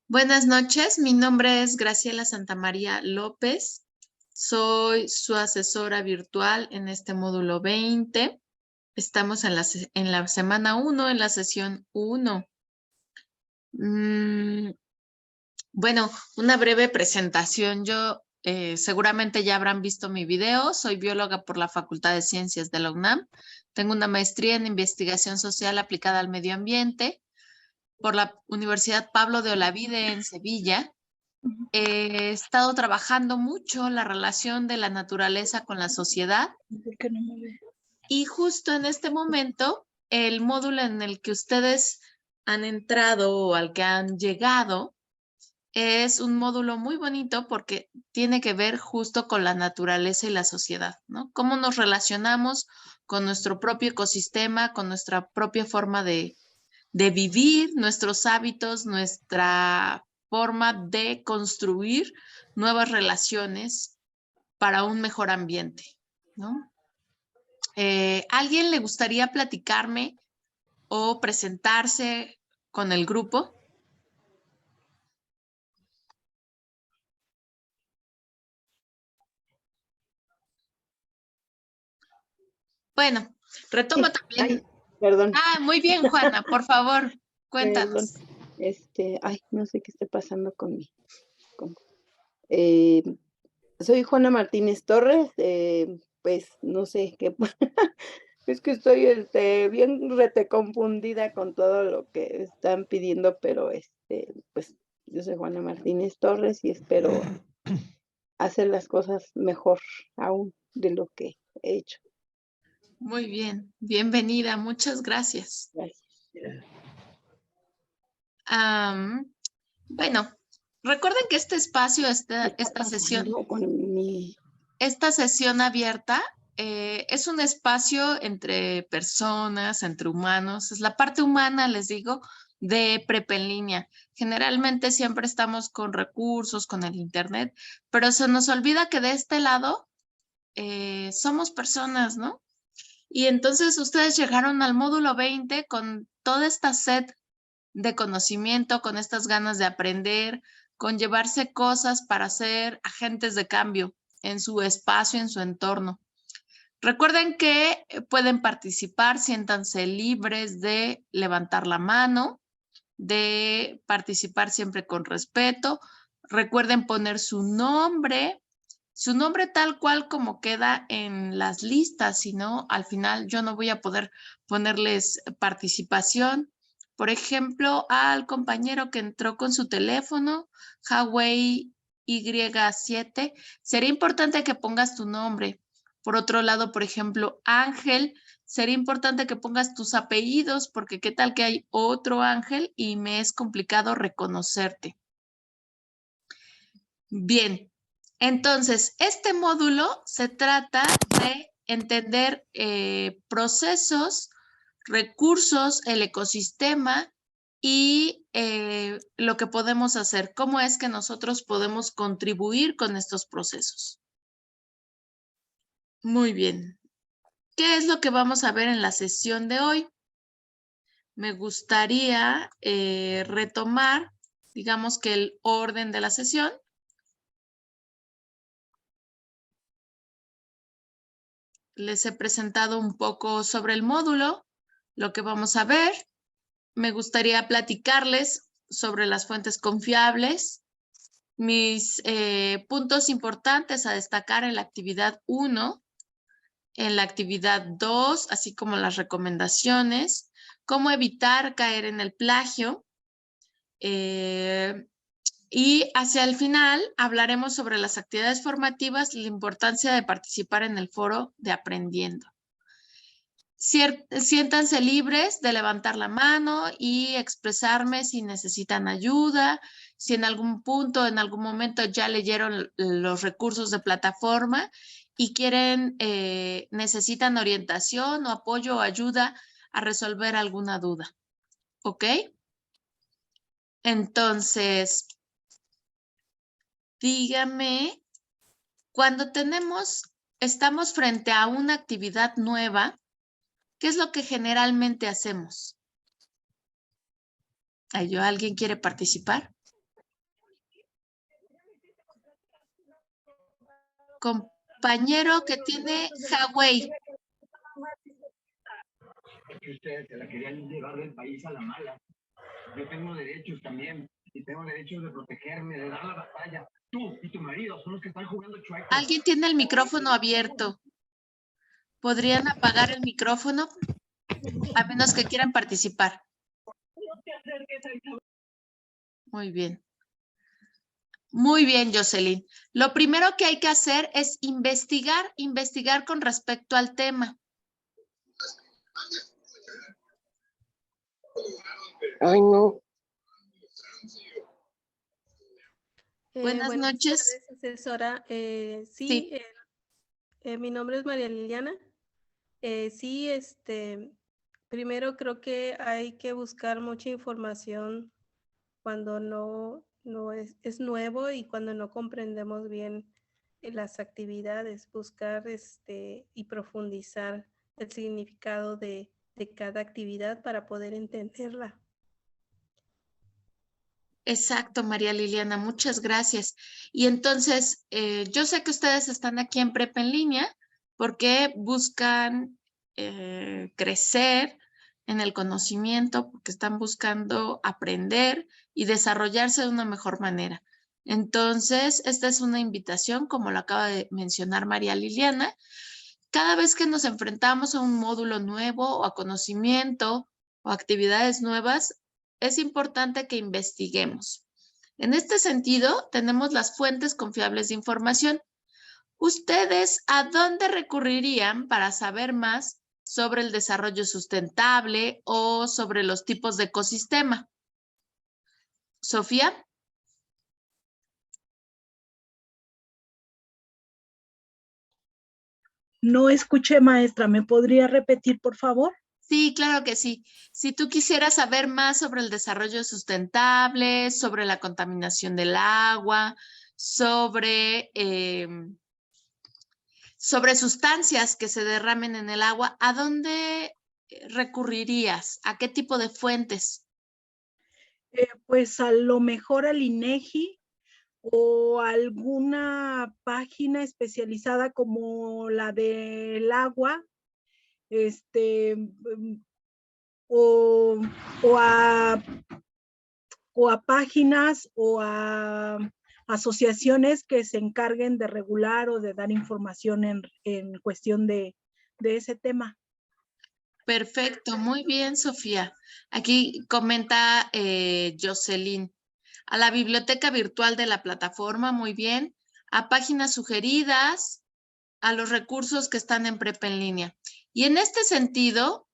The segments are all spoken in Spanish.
Buenas noches, mi nombre es Graciela Santamaría López. Soy su asesora virtual en este módulo 20. Estamos en la semana 1, en la sesión 1. Mm, bueno, una breve presentación. Yo seguramente ya habrán visto mi video. Soy bióloga por la Facultad de Ciencias de la UNAM. Tengo una maestría en investigación social aplicada al medio ambiente por la Universidad Pablo de Olavide en Sevilla. He estado trabajando mucho la relación de la naturaleza con la sociedad ¿Por qué no me ve? y justo en este momento el módulo en el que ustedes han entrado o al que han llegado es un módulo muy bonito porque tiene que ver justo con la naturaleza y la sociedad, ¿no? Cómo nos relacionamos con nuestro propio ecosistema, con nuestra propia forma de vivir, nuestros hábitos, nuestra forma de construir nuevas relaciones para un mejor ambiente, ¿no? ¿Alguien le gustaría platicarme o presentarse con el grupo? Bueno, retomo Sí, ay, también. perdón, Ah, muy bien, Juana, por favor, perdón. cuéntanos. Ay, no sé qué está pasando con mi con eh, soy Juana Martínez Torres, pues, no sé qué es que estoy, bien reteconfundida con todo lo que están pidiendo, pero, pues, yo soy Juana Martínez Torres y espero hacer las cosas mejor aún de lo que he hecho. Muy bien, bienvenida, muchas gracias. Gracias. Am, bueno, recuerden que este espacio, ¿Qué está pasando con mi esta sesión abierta es un espacio entre personas, entre humanos. Es la parte humana, les digo, de Prepa en línea. Generalmente siempre estamos con recursos, con el internet, pero se nos olvida que de este lado somos personas, ¿no? Y entonces ustedes llegaron al módulo 20 con toda esta sed de conocimiento, con estas ganas de aprender, con llevarse cosas para ser agentes de cambio en su espacio, en su entorno. Recuerden que pueden participar, siéntanse libres de levantar la mano, de participar siempre con respeto. Recuerden poner su nombre tal cual como queda en las listas, si no, al final yo no voy a poder ponerles participación. Por ejemplo, al compañero que entró con su teléfono, Huawei Y7, sería importante que pongas tu nombre. Por otro lado, por ejemplo, Ángel, sería importante que pongas tus apellidos, porque qué tal que hay otro Ángel y me es complicado reconocerte. Bien, entonces, este módulo se trata de entender procesos, recursos, el ecosistema y lo que podemos hacer, cómo es que nosotros podemos contribuir con estos procesos. Muy bien. ¿Qué es lo que vamos a ver en la sesión de hoy? Me gustaría retomar, digamos que el orden de la sesión. Les he presentado un poco sobre el módulo, lo que vamos a ver. Me gustaría platicarles sobre las fuentes confiables, mis puntos importantes a destacar en la actividad 1, en la actividad 2, así como las recomendaciones, cómo evitar caer en el plagio. Y hacia el final hablaremos sobre las actividades formativas y la importancia de participar en el foro de aprendiendo. Siéntanse libres de levantar la mano y expresarme si necesitan ayuda, si en algún punto, en algún momento ya leyeron los recursos de plataforma y quieren, necesitan orientación o apoyo o ayuda a resolver alguna duda. ¿Ok? Entonces, dígame, cuando estamos frente a una actividad nueva, ¿qué es lo que generalmente hacemos? ¿Alguien quiere participar? compañero que tiene Huawei. Que ustedes se la querían llevar del país a la mala. Yo tengo derechos también, y tengo derechos de protegerme, de dar la batalla. Tú y tu marido son los que están jugando chueco. Alguien tiene el micrófono abierto. ¿Podrían apagar el micrófono? A menos que quieran participar. Muy bien. Muy bien, Jocelyn. Lo primero que hay que hacer es investigar con respecto al tema. Ay, no. Buenas noches. Tardes, asesora. Sí, Sí. Mi nombre es María Liliana. Sí, primero creo que hay que buscar mucha información cuando no es nuevo y cuando no comprendemos bien las actividades, buscar y profundizar el significado de cada actividad para poder entenderla. Exacto, María Liliana, muchas gracias. Y entonces, yo sé que ustedes están aquí en Prepa en Línea porque buscan crecer en el conocimiento, porque están buscando aprender y desarrollarse de una mejor manera. Entonces, esta es una invitación, como lo acaba de mencionar María Liliana. Cada vez que nos enfrentamos a un módulo nuevo o a conocimiento o actividades nuevas, es importante que investiguemos. En este sentido, tenemos las fuentes confiables de información. ¿Ustedes a dónde recurrirían para saber más sobre el desarrollo sustentable o sobre los tipos de ecosistema? Sofía. No escuché, maestra. ¿Me podría repetir, por favor? Sí, claro que sí. Si tú quisieras saber más sobre el desarrollo sustentable, sobre la contaminación del agua, sobre sustancias que se derramen en el agua, ¿a dónde recurrirías? ¿A qué tipo de fuentes? Pues a lo mejor al INEGI o alguna página especializada como la del agua, o, o a, o a páginas o a asociaciones que se encarguen de regular o de dar información en cuestión de ese tema. Perfecto, muy bien, Sofía. Aquí comenta Jocelyn. A la biblioteca virtual de la plataforma, muy bien. A páginas sugeridas, a los recursos que están en Prepa en Línea. Y en este sentido,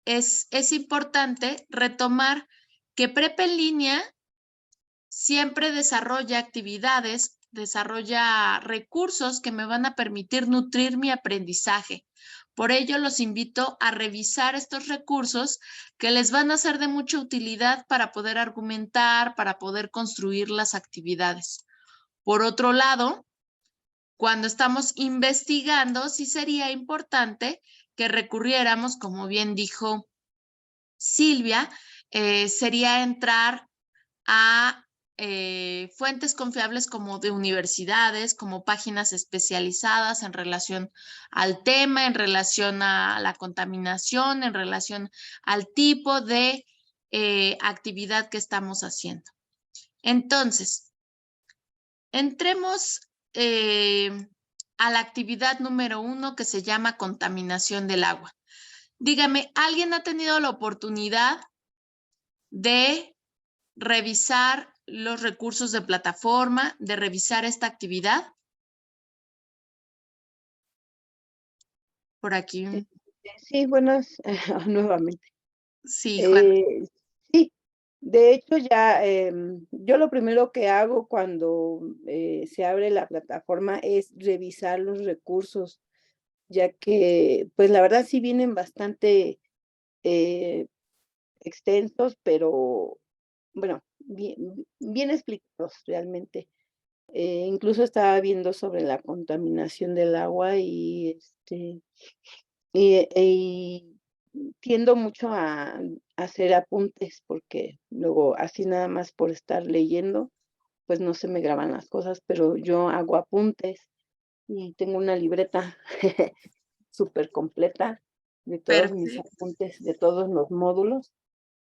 es importante retomar que Prepa en Línea siempre desarrolla actividades, desarrolla recursos que me van a permitir nutrir mi aprendizaje. Por ello, los invito a revisar estos recursos que les van a ser de mucha utilidad para poder argumentar, para poder construir las actividades. Por otro lado, cuando estamos investigando, sí sería importante que recurriéramos, como bien dijo Silvia, sería entrar a fuentes confiables como de universidades, como páginas especializadas en relación al tema, en relación a la contaminación, en relación al tipo de actividad que estamos haciendo. Entonces, entremos a la actividad número 1 que se llama contaminación del agua. Dígame, ¿alguien ha tenido la oportunidad de revisar los recursos de plataforma, de revisar esta actividad? Por aquí. Sí, buenas, nuevamente. Sí, Juan. Sí, de hecho ya, yo lo primero que hago cuando se abre la plataforma es revisar los recursos, ya que, pues la verdad sí vienen bastante extensos, pero bueno, bien explicados realmente. Incluso estaba viendo sobre la contaminación del agua y y tiendo mucho a hacer apuntes porque luego así nada más por estar leyendo, pues no se me graban las cosas, pero yo hago apuntes y tengo una libreta súper completa de todos mis Perfecto. apuntes, de todos los módulos.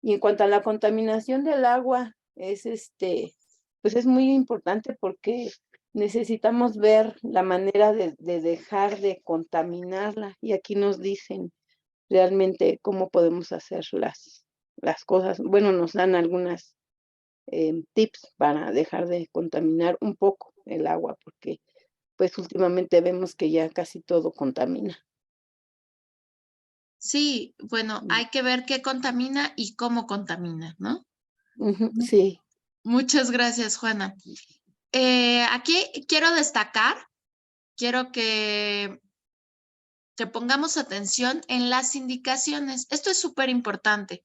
Y en cuanto a la contaminación del agua, pues es muy importante porque necesitamos ver la manera de dejar de contaminarla. Y aquí nos dicen realmente cómo podemos hacer las cosas. Bueno, nos dan algunas tips para dejar de contaminar un poco el agua, porque pues últimamente vemos que ya casi todo contamina. Sí, bueno, Mm. hay que ver qué contamina y cómo contamina, ¿no? Ujú, sí. Muchas gracias, Juana. Aquí quiero destacar, quiero que pongamos atención en las indicaciones. Esto es súper importante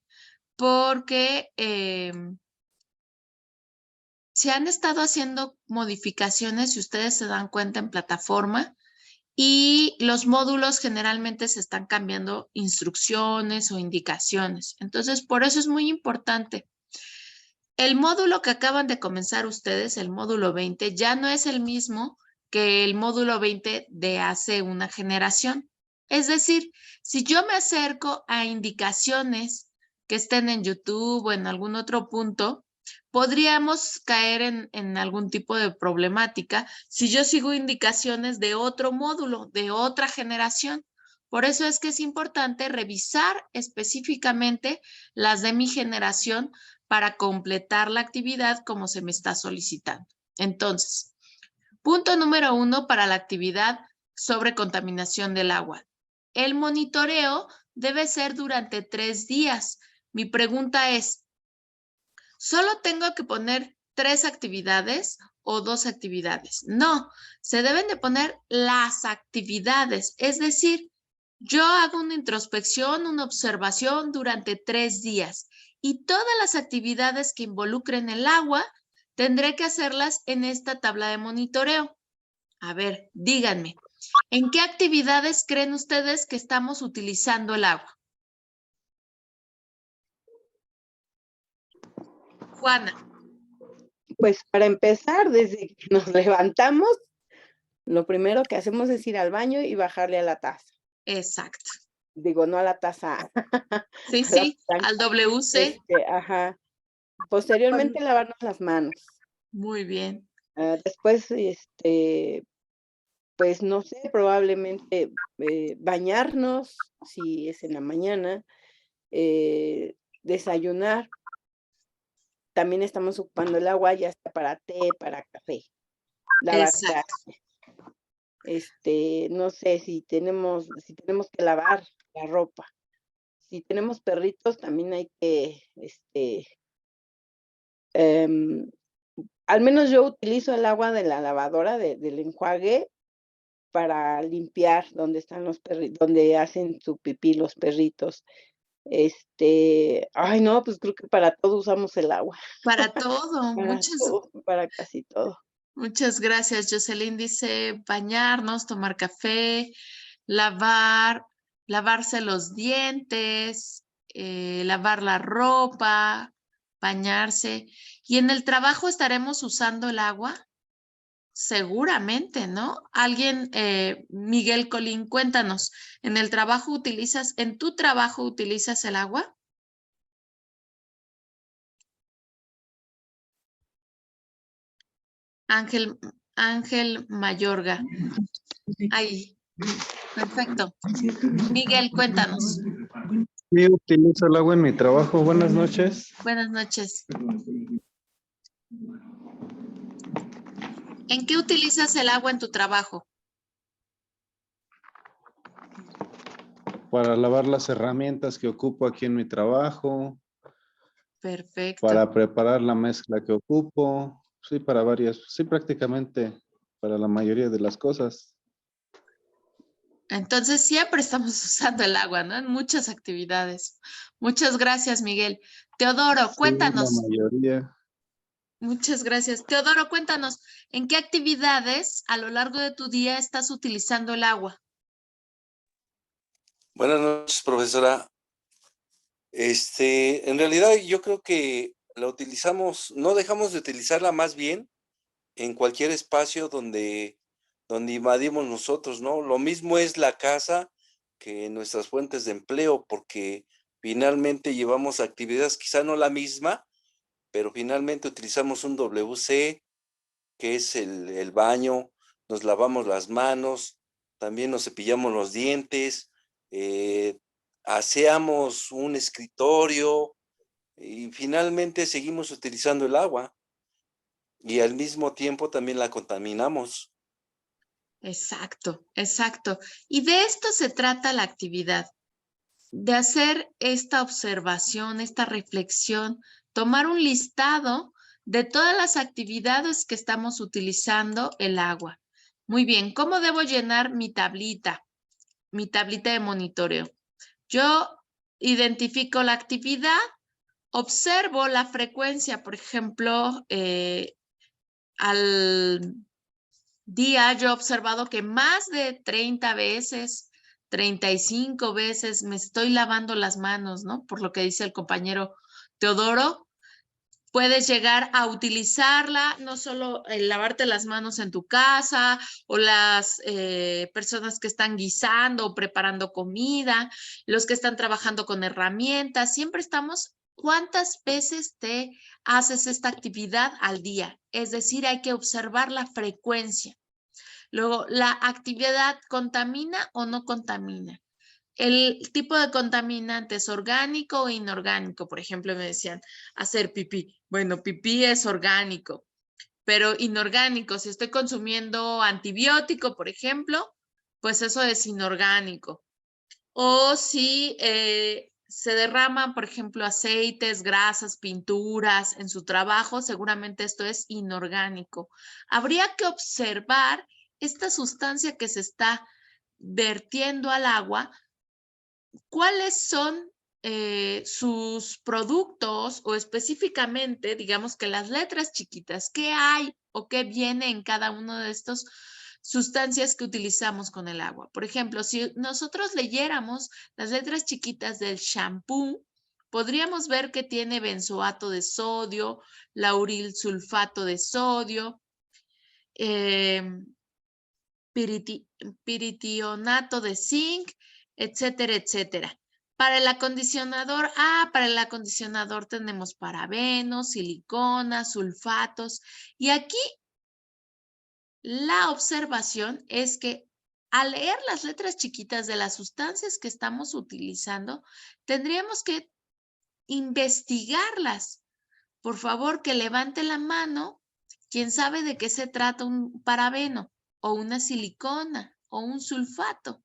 porque se han estado haciendo modificaciones, si ustedes se dan cuenta, en plataforma y los módulos generalmente se están cambiando instrucciones o indicaciones. Entonces, por eso es muy importante. El módulo que acaban de comenzar ustedes, el módulo 20, ya no es el mismo que el módulo 20 de hace una generación. Es decir, si yo me acerco a indicaciones que estén en YouTube o en algún otro punto, podríamos caer en algún tipo de problemática si yo sigo indicaciones de otro módulo, de otra generación. Por eso es que es importante revisar específicamente las de mi generación para completar la actividad como se me está solicitando. Entonces, punto número 1 para la actividad sobre contaminación del agua. El monitoreo debe ser durante 3 días. Mi pregunta es, ¿solo tengo que poner 3 actividades o 2 actividades? No, se deben de poner las actividades, es decir, yo hago una introspección, una observación durante 3 días y todas las actividades que involucren el agua tendré que hacerlas en esta tabla de monitoreo. A ver, díganme, ¿en qué actividades creen ustedes que estamos utilizando el agua? Juana. Pues para empezar, desde que nos levantamos, lo primero que hacemos es ir al baño y bajarle a la taza. Exacto. Digo, no a la taza, Sí, a la sí, al plancha. WC. Ajá. Posteriormente lavarnos las manos. Muy bien. Después, pues no sé, probablemente bañarnos, si es en la mañana, desayunar. También estamos ocupando el agua ya sea para té, para café, lavar Exacto. no sé si tenemos que lavar la ropa. Si tenemos perritos, también hay que, al menos yo utilizo el agua de la lavadora del enjuague para limpiar donde están los perritos, donde hacen su pipí los perritos. Ay no, pues creo que para todo usamos el agua, Para todo. para todo, para casi todo. Muchas gracias. Jocelyn dice bañarnos, tomar café, lavarse los dientes, lavar la ropa, bañarse. ¿Y en el trabajo estaremos usando el agua? Seguramente, ¿no? Alguien, Miguel Colín, cuéntanos, en tu trabajo utilizas el agua? Ángel Mayorga. Ahí, perfecto. Miguel, cuéntanos. Sí, utilizo el agua en mi trabajo. Buenas noches. Buenas noches. ¿En qué utilizas el agua en tu trabajo? Para lavar las herramientas que ocupo aquí en mi trabajo, Perfecto. para preparar la mezcla que ocupo, sí, para varias, sí, prácticamente para la mayoría de las cosas. Entonces siempre estamos usando el agua, ¿no? En muchas actividades. Muchas gracias, Miguel. Teodoro, Sí, la cuéntanos. mayoría. Muchas gracias. Teodoro, cuéntanos, ¿en qué actividades a lo largo de tu día estás utilizando el agua? Buenas noches, profesora. En realidad yo creo que la utilizamos, no dejamos de utilizarla más bien en cualquier espacio donde donde invadimos nosotros, ¿no? Lo mismo es la casa que nuestras fuentes de empleo, porque finalmente llevamos actividades, quizá no la misma, pero finalmente utilizamos un WC, que es el baño, nos lavamos las manos, también nos cepillamos los dientes, aseamos un escritorio y finalmente seguimos utilizando el agua y al mismo tiempo también la contaminamos. Exacto, exacto. Y de esto se trata la actividad, de hacer esta observación, esta reflexión, tomar un listado de todas las actividades que estamos utilizando el agua. Muy bien, ¿cómo debo llenar mi tablita de monitoreo? Yo identifico la actividad, observo la frecuencia, por ejemplo, al día yo he observado que más de 30 veces, 35 veces me estoy lavando las manos, ¿no? Por lo que dice el compañero Teodoro, puedes llegar a utilizarla, no solo el lavarte las manos en tu casa o las personas que están guisando o preparando comida, los que están trabajando con herramientas, siempre estamos. ¿Cuántas veces te haces esta actividad al día? Es decir, hay que observar la frecuencia. Luego, ¿la actividad contamina o no contamina? El tipo de contaminante es orgánico o inorgánico. Por ejemplo, me decían hacer pipí. Bueno, pipí es orgánico, pero inorgánico. Si estoy consumiendo antibiótico, por ejemplo, pues eso es inorgánico. O si se derraman, por ejemplo, aceites, grasas, pinturas en su trabajo, seguramente esto es inorgánico. Habría que observar esta sustancia que se está vertiendo al agua, cuáles son sus productos o específicamente, digamos que las letras chiquitas, qué hay o qué viene en cada uno de estos sustancias que utilizamos con el agua. Por ejemplo, si nosotros leyéramos las letras chiquitas del shampoo, podríamos ver que tiene benzoato de sodio, lauril sulfato de sodio, piritionato de zinc, etcétera, etcétera. Para el acondicionador, para el acondicionador tenemos parabenos, siliconas, sulfatos. Y aquí la observación es que al leer las letras chiquitas de las sustancias que estamos utilizando, tendríamos que investigarlas. Por favor, que levante la mano quien sabe de qué se trata un parabeno o una silicona o un sulfato.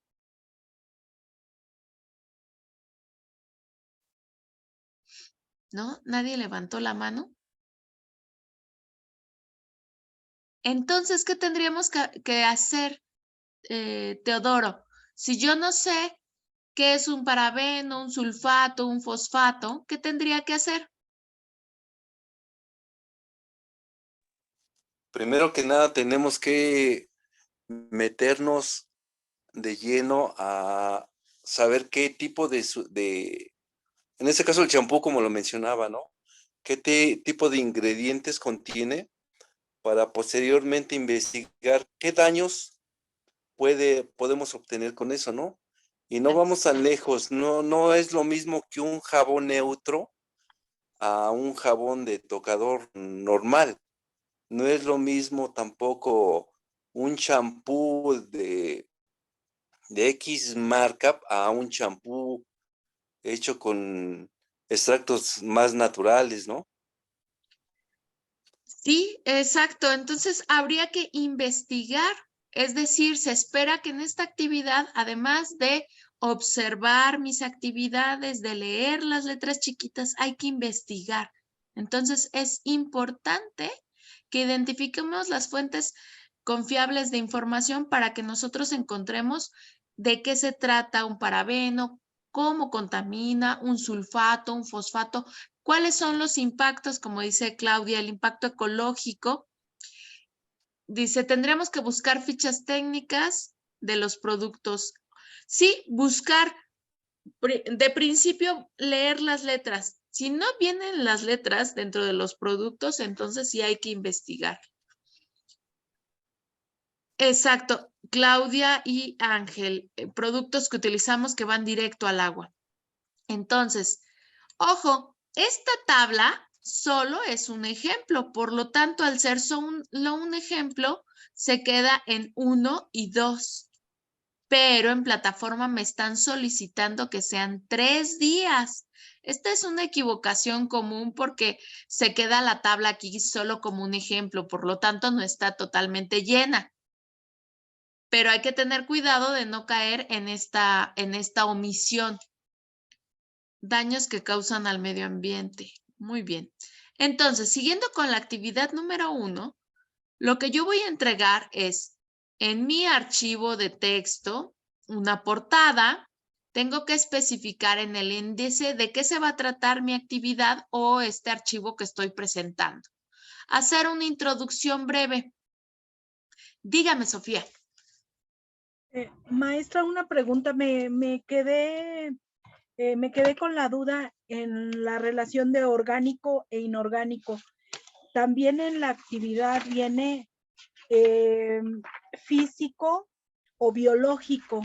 ¿No? ¿Nadie levantó la mano? Entonces, ¿qué tendríamos que hacer, Teodoro? Si yo no sé qué es un parabeno, un sulfato, un fosfato, ¿qué tendría que hacer? Primero que nada tenemos que meternos de lleno a saber qué tipo en este caso el champú, como lo mencionaba, ¿no? ¿Qué tipo de ingredientes contiene para posteriormente investigar qué daños podemos obtener con eso, ¿no? Y no vamos tan lejos, no es lo mismo que un jabón neutro a un jabón de tocador normal. No es lo mismo tampoco un champú de X marca a un champú hecho con extractos más naturales, ¿no? Sí, exacto. Entonces habría que investigar, es decir, se espera que en esta actividad, además de observar mis actividades, de leer las letras chiquitas, hay que investigar. Entonces es importante que identifiquemos las fuentes confiables de información para que nosotros encontremos de qué se trata un parabeno, cómo contamina, un sulfato, un fosfato, cuáles son los impactos, como dice Claudia, el impacto ecológico. Dice, tendremos que buscar fichas técnicas de los productos. Sí, buscar, de principio, leer las letras. Si no vienen las letras dentro de los productos, entonces sí hay que investigar. Exacto, Claudia y Ángel, productos que utilizamos que van directo al agua. Entonces, ojo, esta tabla solo es un ejemplo, por lo tanto, al ser solo un ejemplo, se queda en 1 y 2. Pero en plataforma me están solicitando que sean 3 días. Esta es una equivocación común porque se queda la tabla aquí solo como un ejemplo, por lo tanto no está totalmente llena. Pero hay que tener cuidado de no caer en esta omisión. Daños que causan al medio ambiente. Muy bien. Entonces, siguiendo con la actividad número 1, lo que yo voy a entregar es en mi archivo de texto una portada. Tengo que especificar en el índice de qué se va a tratar mi actividad o este archivo que estoy presentando. Hacer una introducción breve. Dígame, Sofía. Maestra, una pregunta. Me quedé con la duda en la relación de orgánico e inorgánico. También en la actividad viene físico o biológico.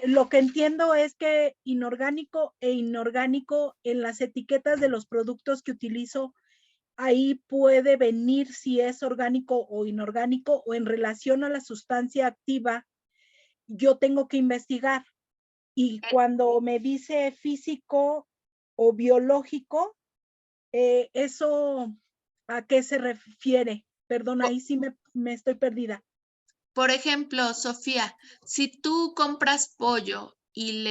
Lo que entiendo es que inorgánico e inorgánico en las etiquetas de los productos que utilizo, ahí puede venir si es orgánico o inorgánico, o en relación a la sustancia activa, yo tengo que investigar. Y cuando me dice físico o biológico, ¿eso a qué se refiere? Perdón, ahí sí me estoy perdida. Por ejemplo, Sofía, si tú compras pollo y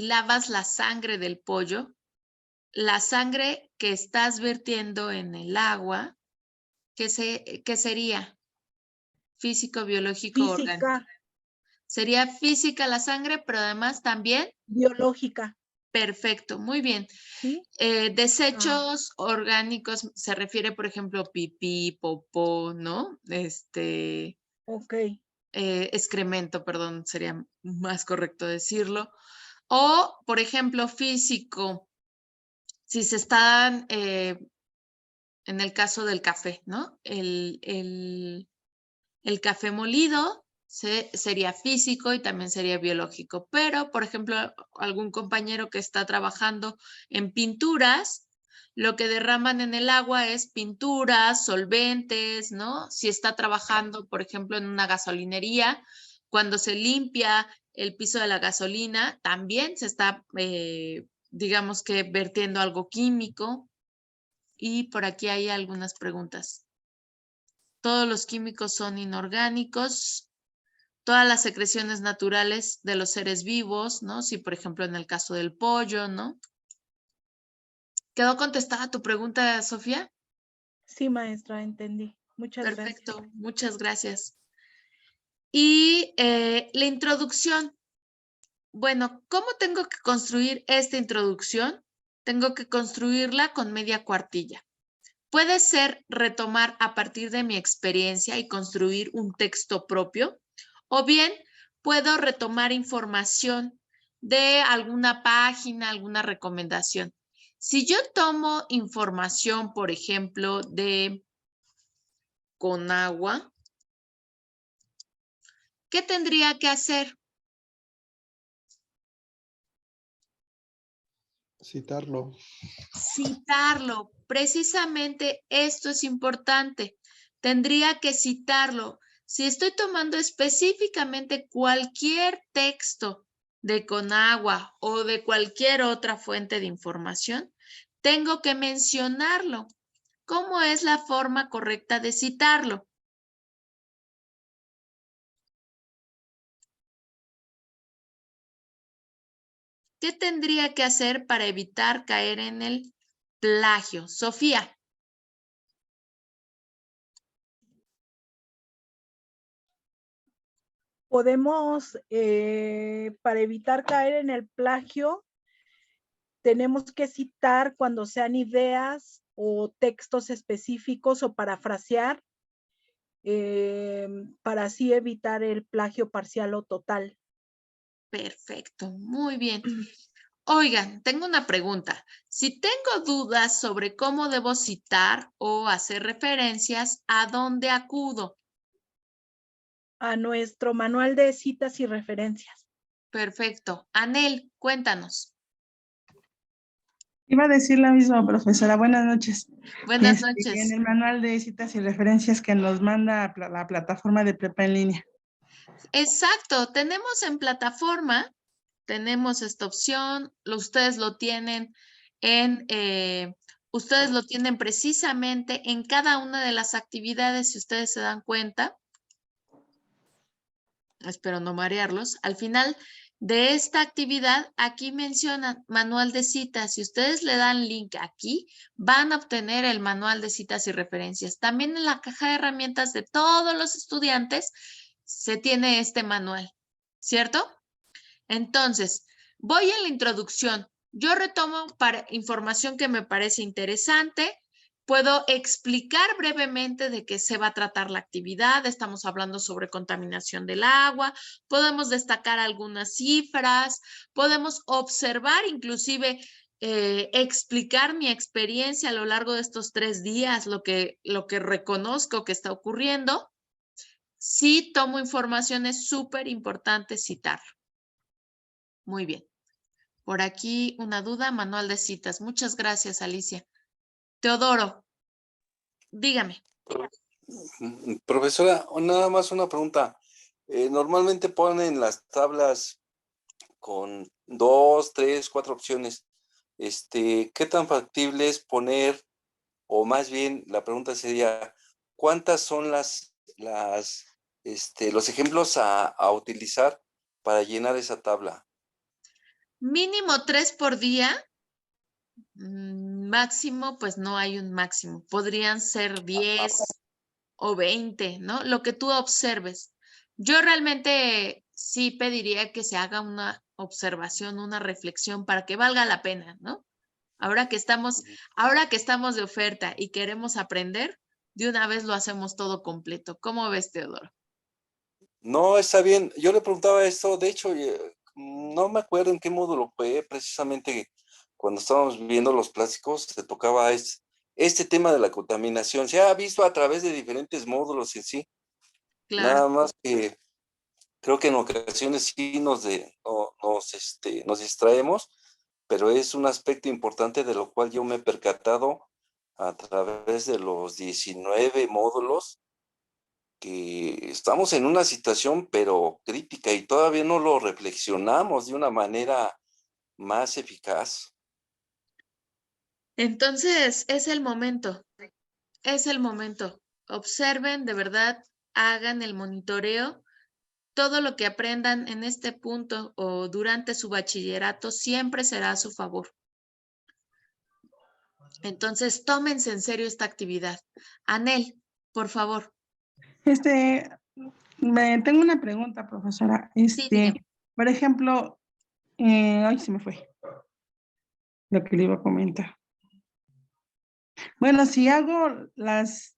lavas la sangre del pollo, la sangre que estás vertiendo en el agua, ¿qué sería? Físico, biológico, orgánico. Física, Sería física la sangre, pero además también biológica, perfecto, muy bien. ¿sí? Desechos orgánicos se refiere, por ejemplo, pipí, popó, ¿no? Ok. Excremento, perdón, sería más correcto decirlo. O, por ejemplo, físico, si se están, en el caso del café, ¿no? El café molido sería físico y también sería biológico. Pero, por ejemplo, algún compañero que está trabajando en pinturas, lo que derraman en el agua es pinturas, solventes, ¿no? Si está trabajando, por ejemplo, en una gasolinería, cuando se limpia el piso de la gasolina, también se está, digamos que, vertiendo algo químico. Y por aquí hay algunas preguntas. Todos los químicos son inorgánicos. Todas las secreciones naturales de los seres vivos, ¿no? Si, por ejemplo, en el caso del pollo, ¿no? ¿Quedó contestada tu pregunta, Sofía? Sí, maestra, entendí. Muchas Perfecto, gracias. muchas gracias. Y la introducción. Bueno, ¿cómo tengo que construir esta introducción? Tengo que construirla con media cuartilla. Puede ser retomar a partir de mi experiencia y construir un texto propio, o bien puedo retomar información de alguna página, alguna recomendación. Si yo tomo información, por ejemplo, de Conagua, ¿qué tendría que hacer? Citarlo. Citarlo. Precisamente esto es importante. Tendría que citarlo. Si estoy tomando específicamente cualquier texto de Conagua o de cualquier otra fuente de información, tengo que mencionarlo. ¿Cómo es la forma correcta de citarlo? ¿Qué tendría que hacer para evitar caer en el plagio? Sofía. Podemos, para evitar caer en el plagio, tenemos que citar cuando sean ideas o textos específicos o parafrasear, para así evitar el plagio parcial o total. Perfecto, muy bien. Oigan, tengo una pregunta. Si tengo dudas sobre cómo debo citar o hacer referencias, ¿a dónde acudo? a nuestro manual de citas y referencias. Perfecto. Anel, cuéntanos. Iba a decir la misma, profesora. Buenas noches. Buenas En noches. el manual de citas y referencias que nos manda la plataforma de Prepa en línea. Exacto. Tenemos en plataforma, tenemos esta opción. Ustedes lo tienen ustedes lo tienen precisamente en cada una de las actividades, si ustedes se dan cuenta. Espero no marearlos. Al final de esta actividad, aquí mencionan manual de citas. Si ustedes le dan link aquí, van a obtener el manual de citas y referencias. También en la caja de herramientas de todos los estudiantes se tiene este manual, ¿cierto? Entonces, voy a la introducción. Yo retomo para información que me parece interesante. Puedo explicar brevemente de qué se va a tratar la actividad. Estamos hablando sobre contaminación del agua. Podemos destacar algunas cifras. Podemos observar, inclusive, explicar mi experiencia a lo largo de estos 3 días, lo que reconozco que está ocurriendo. Si tomo información, es súper importante citarlo. Muy bien. Por aquí una duda, manual de citas. Muchas gracias, Alicia. Teodoro, dígame. Profesora, nada más una pregunta. Normalmente ponen las tablas con 2, 3, 4 opciones. ¿Qué tan factible es poner, o más bien la pregunta sería, ¿cuántas son los ejemplos a utilizar para llenar esa tabla? Mínimo 3 por día. Máximo, pues no hay un máximo. Podrían ser 10 o 20, ¿no? Lo que tú observes. Yo realmente sí pediría que se haga una observación, una reflexión para que valga la pena, ¿no? Ahora que estamos de oferta y queremos aprender, de una vez lo hacemos todo completo. ¿Cómo ves, Teodoro? No, está bien. Yo le preguntaba esto, de hecho, no me acuerdo en qué módulo fue, precisamente cuando estábamos viendo los plásticos, se tocaba este tema de la contaminación. Se ha visto a través de diferentes módulos en sí. Claro. Nada más que creo que en ocasiones sí nos distraemos, pero es un aspecto importante de lo cual yo me he percatado a través de los 19 módulos, que estamos en una situación pero crítica y todavía no lo reflexionamos de una manera más eficaz. Entonces, es el momento. Observen, de verdad, hagan el monitoreo. Todo lo que aprendan en este punto o durante su bachillerato siempre será a su favor. Entonces, tómense en serio esta actividad. Anel, por favor. Tengo una pregunta, profesora. Sí, dígame. Por ejemplo, ay, se me fue lo que le iba a comentar. Bueno, si hago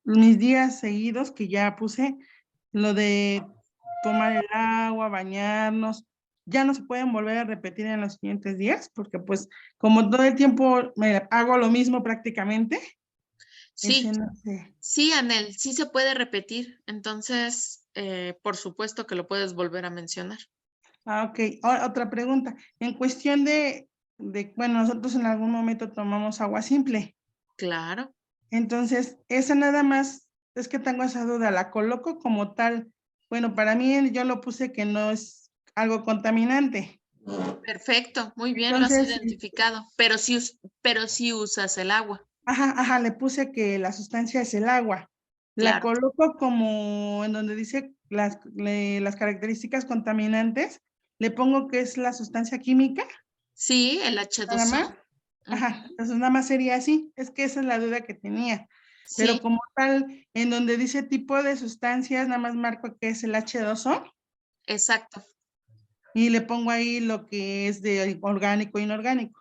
mis días seguidos, que ya puse lo de tomar el agua, bañarnos, ya no se pueden volver a repetir en los siguientes días, porque pues como todo el tiempo me hago lo mismo prácticamente. Sí, no sé. sí, Anel, sí se puede repetir. Entonces, por supuesto que lo puedes volver a mencionar. Ok. Otra pregunta. En cuestión bueno, nosotros en algún momento tomamos agua simple. Claro. Entonces, esa nada más, es que tengo esa duda, ¿la coloco como tal? Bueno, para mí yo lo puse que no es algo contaminante. Perfecto, muy bien, Entonces, lo has identificado, pero sí usas el agua. Ajá, le puse que la sustancia es el agua. La Claro. coloco como en donde dice las características contaminantes, le pongo que es la sustancia química. Sí, el Nada H2O. más. Ajá, entonces nada más sería así. Es que esa es la duda que tenía. Sí, Pero como tal, en donde dice tipo de sustancias, nada más marco que es el H2O exacto. y le pongo ahí lo que es de orgánico e inorgánico.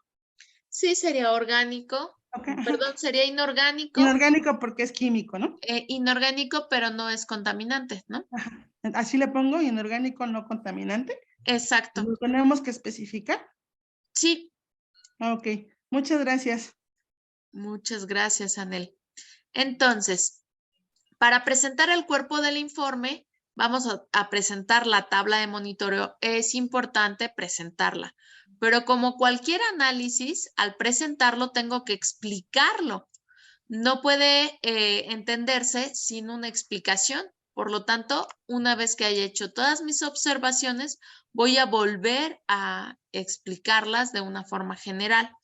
Sí, sería orgánico. Okay, Perdón, sería inorgánico. Inorgánico porque es químico, ¿no? Inorgánico, pero no es contaminante, ¿no? Ajá. Así le pongo inorgánico no contaminante. Exacto. ¿Lo tenemos que especificar? Sí. Ok, muchas gracias. Muchas gracias, Anel. Entonces, para presentar el cuerpo del informe, vamos a presentar la tabla de monitoreo, es importante presentarla. Pero como cualquier análisis, al presentarlo tengo que explicarlo. No puede entenderse sin una explicación. Por lo tanto, una vez que haya hecho todas mis observaciones, voy a volver a explicarlas de una forma general.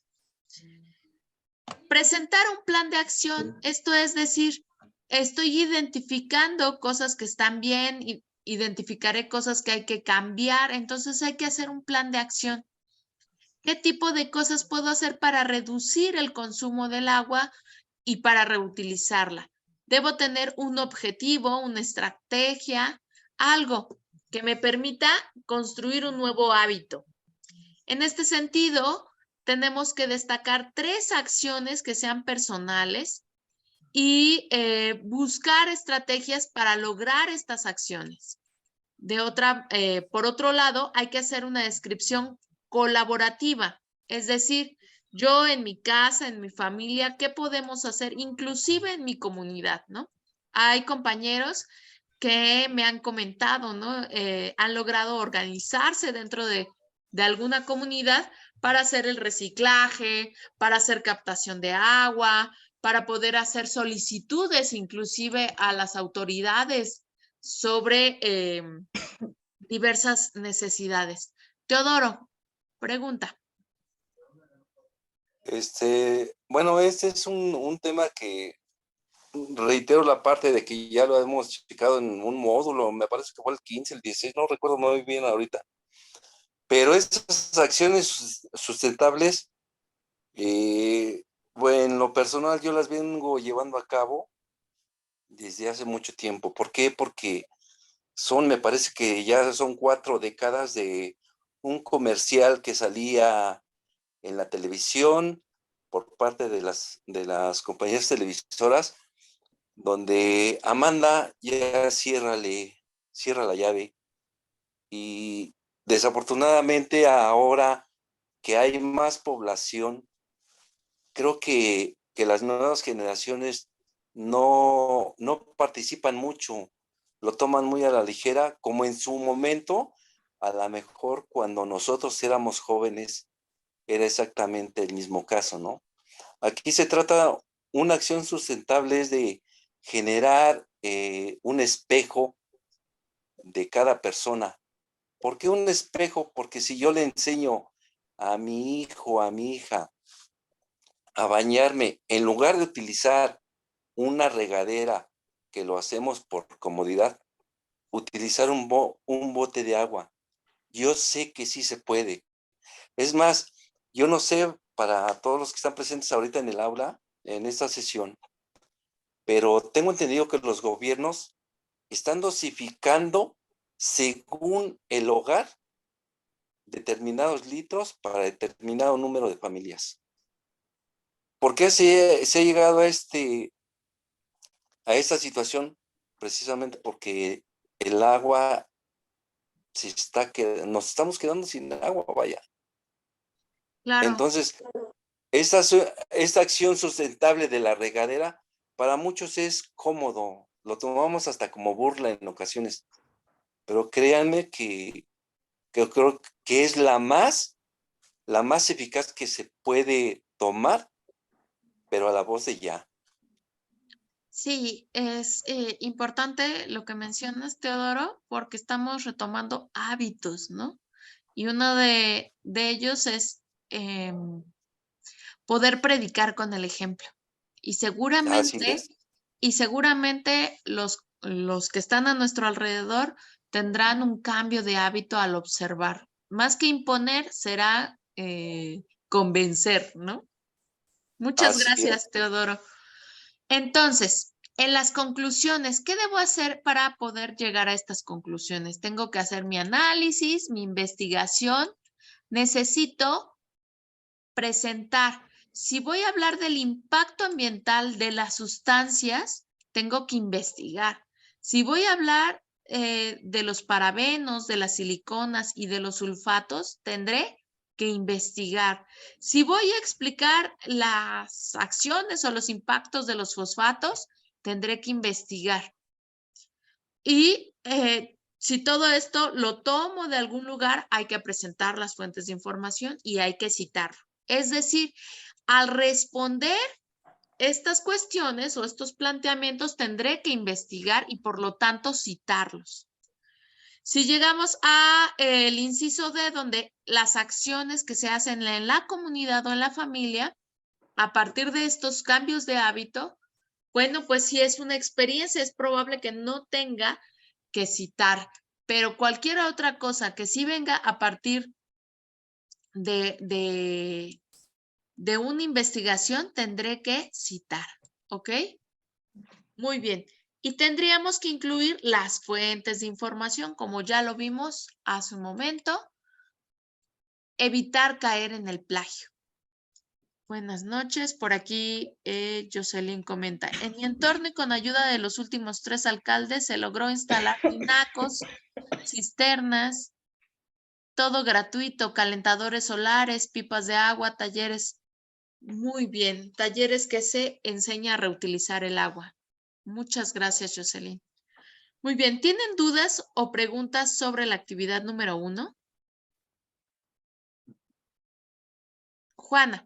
Presentar un plan de acción, esto es decir, estoy identificando cosas que están bien, identificaré cosas que hay que cambiar, entonces hay que hacer un plan de acción. ¿Qué tipo de cosas puedo hacer para reducir el consumo del agua y para reutilizarla? Debo tener un objetivo, una estrategia, algo que me permita construir un nuevo hábito. En este sentido, tenemos que destacar 3 acciones que sean personales y buscar estrategias para lograr estas acciones. Por otro lado, hay que hacer una descripción colaborativa, es decir, yo en mi casa, en mi familia, ¿qué podemos hacer? Inclusive en mi comunidad, ¿no? Hay compañeros que me han comentado, ¿no? Han logrado organizarse dentro de alguna comunidad para hacer el reciclaje, para hacer captación de agua, para poder hacer solicitudes inclusive a las autoridades sobre diversas necesidades. Teodoro, pregunta. Bueno, este es un tema que reitero la parte de que ya lo hemos checado en un módulo, me parece que fue el 15, el 16, no recuerdo muy bien ahorita. Pero estas acciones sustentables, bueno, en lo personal yo las vengo llevando a cabo desde hace mucho tiempo. ¿Por qué? Porque me parece que ya son 4 décadas de un comercial que salía en la televisión por parte de las compañías televisoras, donde Amanda ya cierra la llave. Y desafortunadamente ahora que hay más población, creo que las nuevas generaciones no participan mucho, lo toman muy a la ligera, como en su momento, a lo mejor cuando nosotros éramos jóvenes, era exactamente el mismo caso, ¿no? Aquí se trata, una acción sustentable es de generar un espejo de cada persona. ¿Por qué un espejo? Porque si yo le enseño a mi hijo, a mi hija, a bañarme, en lugar de utilizar una regadera, que lo hacemos por comodidad, utilizar un bote de agua. Yo sé que sí se puede. Es más, yo no sé para todos los que están presentes ahorita en el aula, en esta sesión, pero tengo entendido que los gobiernos están dosificando según el hogar determinados litros para determinado número de familias. ¿Por qué se ha llegado a esta situación? Precisamente porque el agua nos estamos quedando sin agua, vaya. Claro. Entonces, esta acción sustentable de la regadera, para muchos es cómodo, lo tomamos hasta como burla en ocasiones, pero créanme que creo que es la más eficaz que se puede tomar, pero a la voz de ya. Sí, es importante lo que mencionas, Teodoro, porque estamos retomando hábitos, ¿no? Y uno de ellos es poder predicar con el ejemplo. Y seguramente los que están a nuestro alrededor tendrán un cambio de hábito al observar. Más que imponer, será convencer, ¿no? Muchas gracias, Teodoro. Entonces, en las conclusiones, ¿qué debo hacer para poder llegar a estas conclusiones? Tengo que hacer mi análisis, mi investigación. Necesito presentar. Si voy a hablar del impacto ambiental de las sustancias, tengo que investigar. Si voy a hablar de los parabenos, de las siliconas y de los sulfatos, tendré que investigar. Si voy a explicar las acciones o los impactos de los fosfatos, tendré que investigar. Y si todo esto lo tomo de algún lugar, hay que presentar las fuentes de información y hay que citarlo. Es decir, al responder estas cuestiones o estos planteamientos, tendré que investigar y por lo tanto citarlos. Si llegamos a el inciso D, donde las acciones que se hacen en la comunidad o en la familia, a partir de estos cambios de hábito, bueno, pues si es una experiencia, es probable que no tenga que citar, pero cualquier otra cosa que sí venga a partir de una investigación, tendré que citar, ¿ok? Muy bien. Y tendríamos que incluir las fuentes de información, como ya lo vimos hace un momento. Evitar caer en el plagio. Buenas noches. Por aquí Jocelyn comenta. En mi entorno y con ayuda de los últimos 3 alcaldes se logró instalar tinacos, cisternas, todo gratuito, calentadores solares, pipas de agua, talleres. Muy bien, talleres que se enseña a reutilizar el agua. Muchas gracias, Jocelyn. Muy bien, ¿tienen dudas o preguntas sobre la actividad número 1? Juana.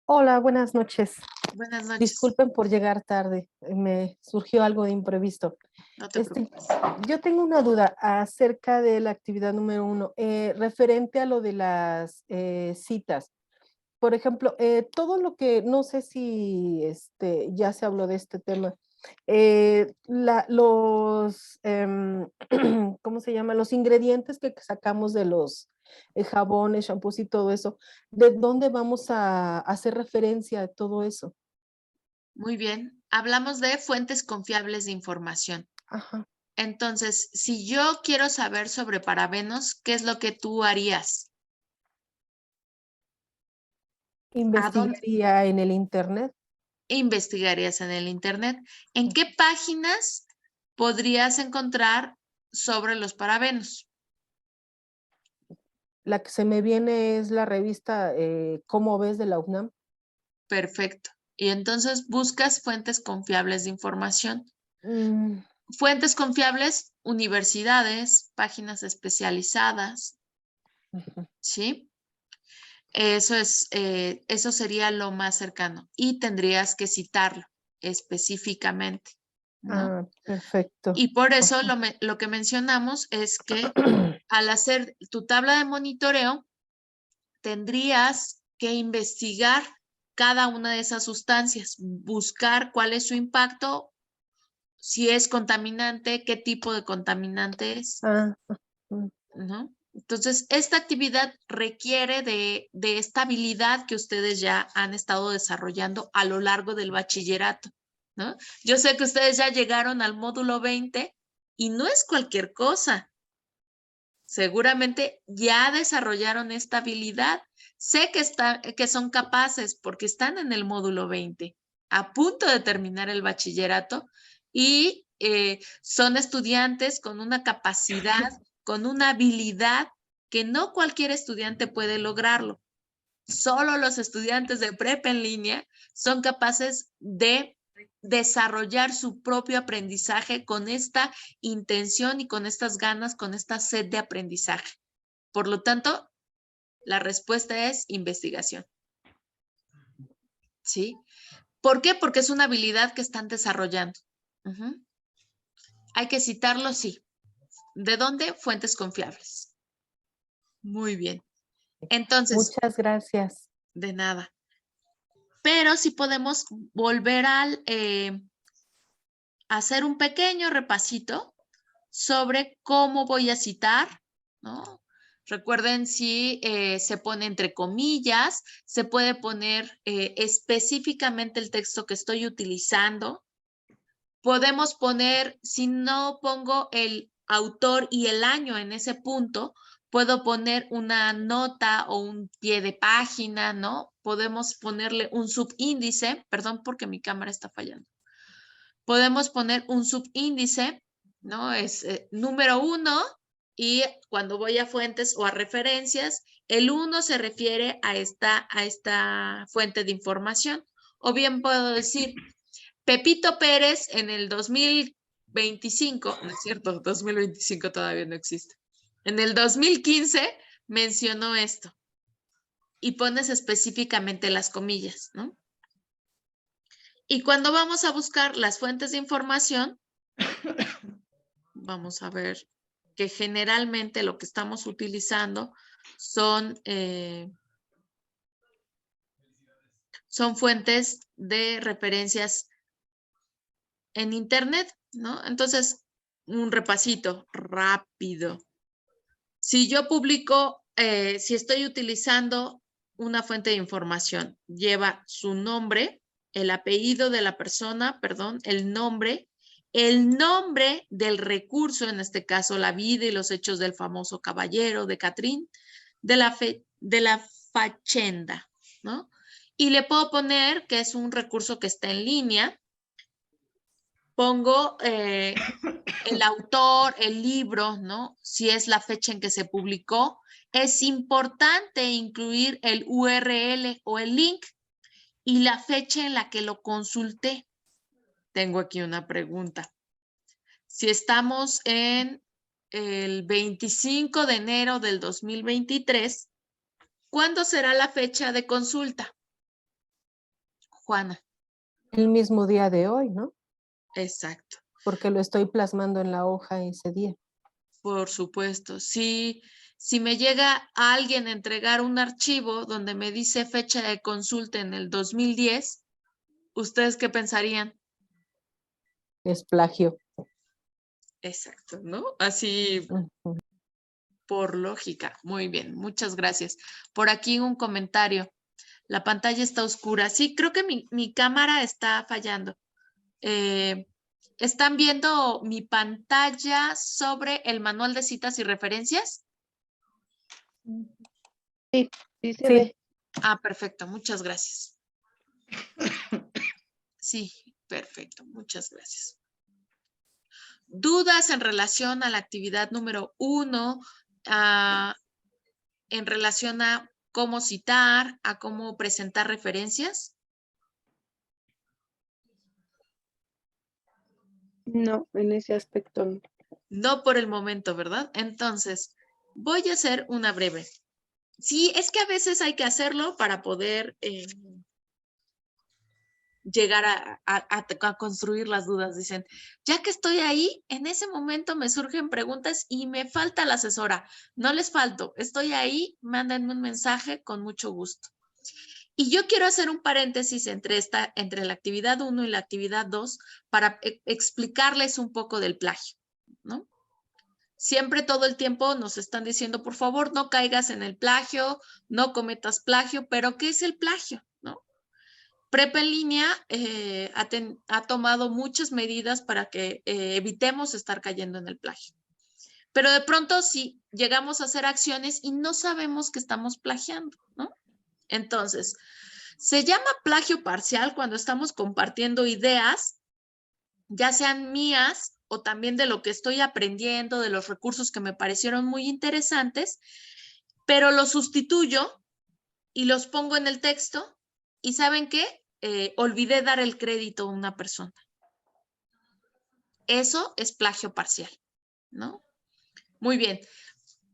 Hola, buenas noches. Buenas noches. Disculpen por llegar tarde, me surgió algo de imprevisto. No te preocupes. Yo tengo una duda acerca de la actividad número 1, referente a lo de las citas. Por ejemplo, todo lo que, no sé si ya se habló de este tema, ¿cómo se llama? Los ingredientes que sacamos de los jabones, shampoos y todo eso, ¿de dónde vamos a hacer referencia a todo eso? Muy bien. Hablamos de fuentes confiables de información. Ajá. Entonces, si yo quiero saber sobre parabenos, ¿qué es lo que tú harías? ¿Investigaría en el internet? Investigarías en el internet. ¿En qué páginas podrías encontrar sobre los parabenos? La que se me viene es la revista ¿Cómo ves? De la UNAM. Perfecto. Y entonces buscas fuentes confiables de información. Mm. Fuentes confiables, universidades, páginas especializadas. ¿Sí? Eso sería lo más cercano. Y tendrías que citarlo específicamente, ¿no? Ah, perfecto. Y por eso lo que mencionamos es que al hacer tu tabla de monitoreo, tendrías que investigar cada una de esas sustancias, buscar cuál es su impacto, si es contaminante, qué tipo de contaminante es, ¿no? Entonces, esta actividad requiere de esta habilidad que ustedes ya han estado desarrollando a lo largo del bachillerato, ¿no? Yo sé que ustedes ya llegaron al módulo 20 y no es cualquier cosa. Seguramente ya desarrollaron esta habilidad. Sé que son capaces porque están en el módulo 20, a punto de terminar el bachillerato y son estudiantes con una capacidad, con una habilidad que no cualquier estudiante puede lograrlo. Solo los estudiantes de prepa en línea son capaces de desarrollar su propio aprendizaje con esta intención y con estas ganas, con esta sed de aprendizaje. Por lo tanto, la respuesta es investigación. ¿Sí? ¿Por qué? Porque es una habilidad que están desarrollando. Hay que citarlo, sí. ¿De dónde? Fuentes confiables. Muy bien. Entonces. Muchas gracias. De nada. Pero si podemos volver al hacer un pequeño repasito sobre cómo voy a citar, ¿no? Recuerden si se pone entre comillas, se puede poner específicamente el texto que estoy utilizando. Podemos poner, si no pongo el autor y el año en ese punto, puedo poner una nota o un pie de página, ¿no? Podemos ponerle un subíndice, perdón porque mi cámara está fallando. Podemos poner un subíndice, ¿no? Es número 1 y cuando voy a fuentes o a referencias, el 1 se refiere a esta fuente de información. O bien puedo decir, Pepito Pérez en el 2025, no es cierto, 2025 todavía no existe. En el 2015 mencionó esto y pones específicamente las comillas, ¿no? Y cuando vamos a buscar las fuentes de información, vamos a ver que generalmente lo que estamos utilizando son fuentes de referencias en Internet, ¿no? Entonces, un repasito rápido. Si yo publico, si estoy utilizando una fuente de información, lleva su nombre, el apellido de la persona, perdón, el nombre del recurso, en este caso, la vida y los hechos del famoso caballero de Catrín, de la fachenda, ¿no? Y le puedo poner que es un recurso que está en línea. Pongo el autor, el libro, ¿no? Si es la fecha en que se publicó. Es importante incluir el URL o el link y la fecha en la que lo consulté. Tengo aquí una pregunta. Si estamos en el 25 de enero del 2023, ¿cuándo será la fecha de consulta? Juana. El mismo día de hoy, ¿no? Exacto. Porque lo estoy plasmando en la hoja ese día. Por supuesto. Si me llega a alguien a entregar un archivo donde me dice fecha de consulta en el 2010, ¿ustedes qué pensarían? Es plagio. Exacto, ¿no? Así por lógica. Muy bien, muchas gracias. Por aquí un comentario. La pantalla está oscura. Sí, creo que mi cámara está fallando. ¿Están viendo mi pantalla sobre el manual de citas y referencias? Sí, sí se ve. Ah, perfecto. Muchas gracias. Sí, perfecto. Muchas gracias. ¿Dudas en relación a la actividad número 1, en relación a cómo citar, a cómo presentar referencias? No, en ese aspecto no. No por el momento, ¿verdad? Entonces, voy a hacer una breve. Sí, es que a veces hay que hacerlo para poder llegar a construir las dudas. Dicen, ya que estoy ahí, en ese momento me surgen preguntas y me falta la asesora. No les falto, estoy ahí, mándenme un mensaje con mucho gusto. Y yo quiero hacer un paréntesis entre la actividad 1 y la actividad 2 para explicarles un poco del plagio, ¿no? Siempre todo el tiempo nos están diciendo, por favor, no caigas en el plagio, no cometas plagio, pero ¿qué es el plagio? ¿No? Prepa en línea ha tomado muchas medidas para que evitemos estar cayendo en el plagio. Pero de pronto sí llegamos a hacer acciones y no sabemos que estamos plagiando, ¿no? Entonces, se llama plagio parcial cuando estamos compartiendo ideas, ya sean mías o también de lo que estoy aprendiendo, de los recursos que me parecieron muy interesantes, pero los sustituyo y los pongo en el texto y ¿saben qué? Olvidé dar el crédito a una persona. Eso es plagio parcial, ¿no? Muy bien.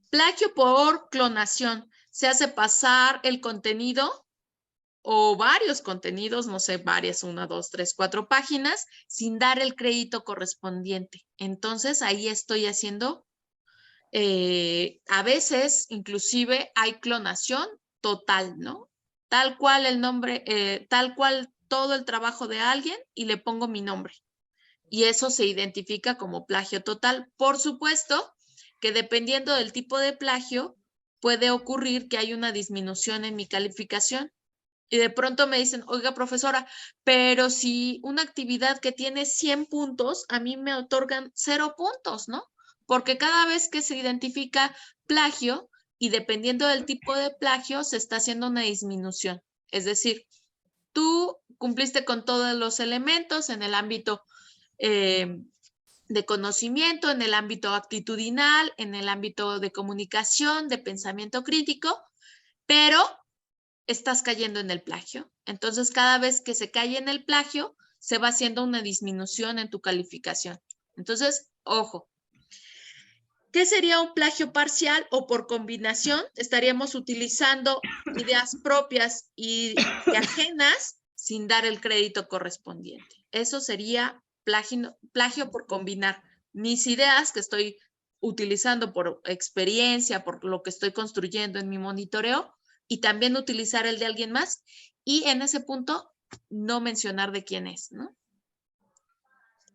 Plagio por clonación. Se hace pasar el contenido o varios contenidos, no sé, varias, 1, 2, 3, 4 páginas, sin dar el crédito correspondiente. Entonces, ahí estoy haciendo, a veces, inclusive, hay clonación total, ¿no? Tal cual el nombre, tal cual todo el trabajo de alguien y le pongo mi nombre. Y eso se identifica como plagio total. Por supuesto que dependiendo del tipo de plagio, puede ocurrir que hay una disminución en mi calificación. Y de pronto me dicen, oiga, profesora, pero si una actividad que tiene 100 puntos, a mí me otorgan 0 puntos, ¿no? Porque cada vez que se identifica plagio y dependiendo del tipo de plagio, se está haciendo una disminución. Es decir, tú cumpliste con todos los elementos en el ámbito de conocimiento, en el ámbito actitudinal, en el ámbito de comunicación, de pensamiento crítico, pero estás cayendo en el plagio. Entonces, cada vez que se cae en el plagio, se va haciendo una disminución en tu calificación. Entonces, ojo. ¿Qué sería un plagio parcial o por combinación? Estaríamos utilizando ideas propias y ajenas sin dar el crédito correspondiente. Eso sería plagio por combinar mis ideas que estoy utilizando por experiencia, por lo que estoy construyendo en mi monitoreo, y también utilizar el de alguien más, y en ese punto no mencionar de quién es, ¿no?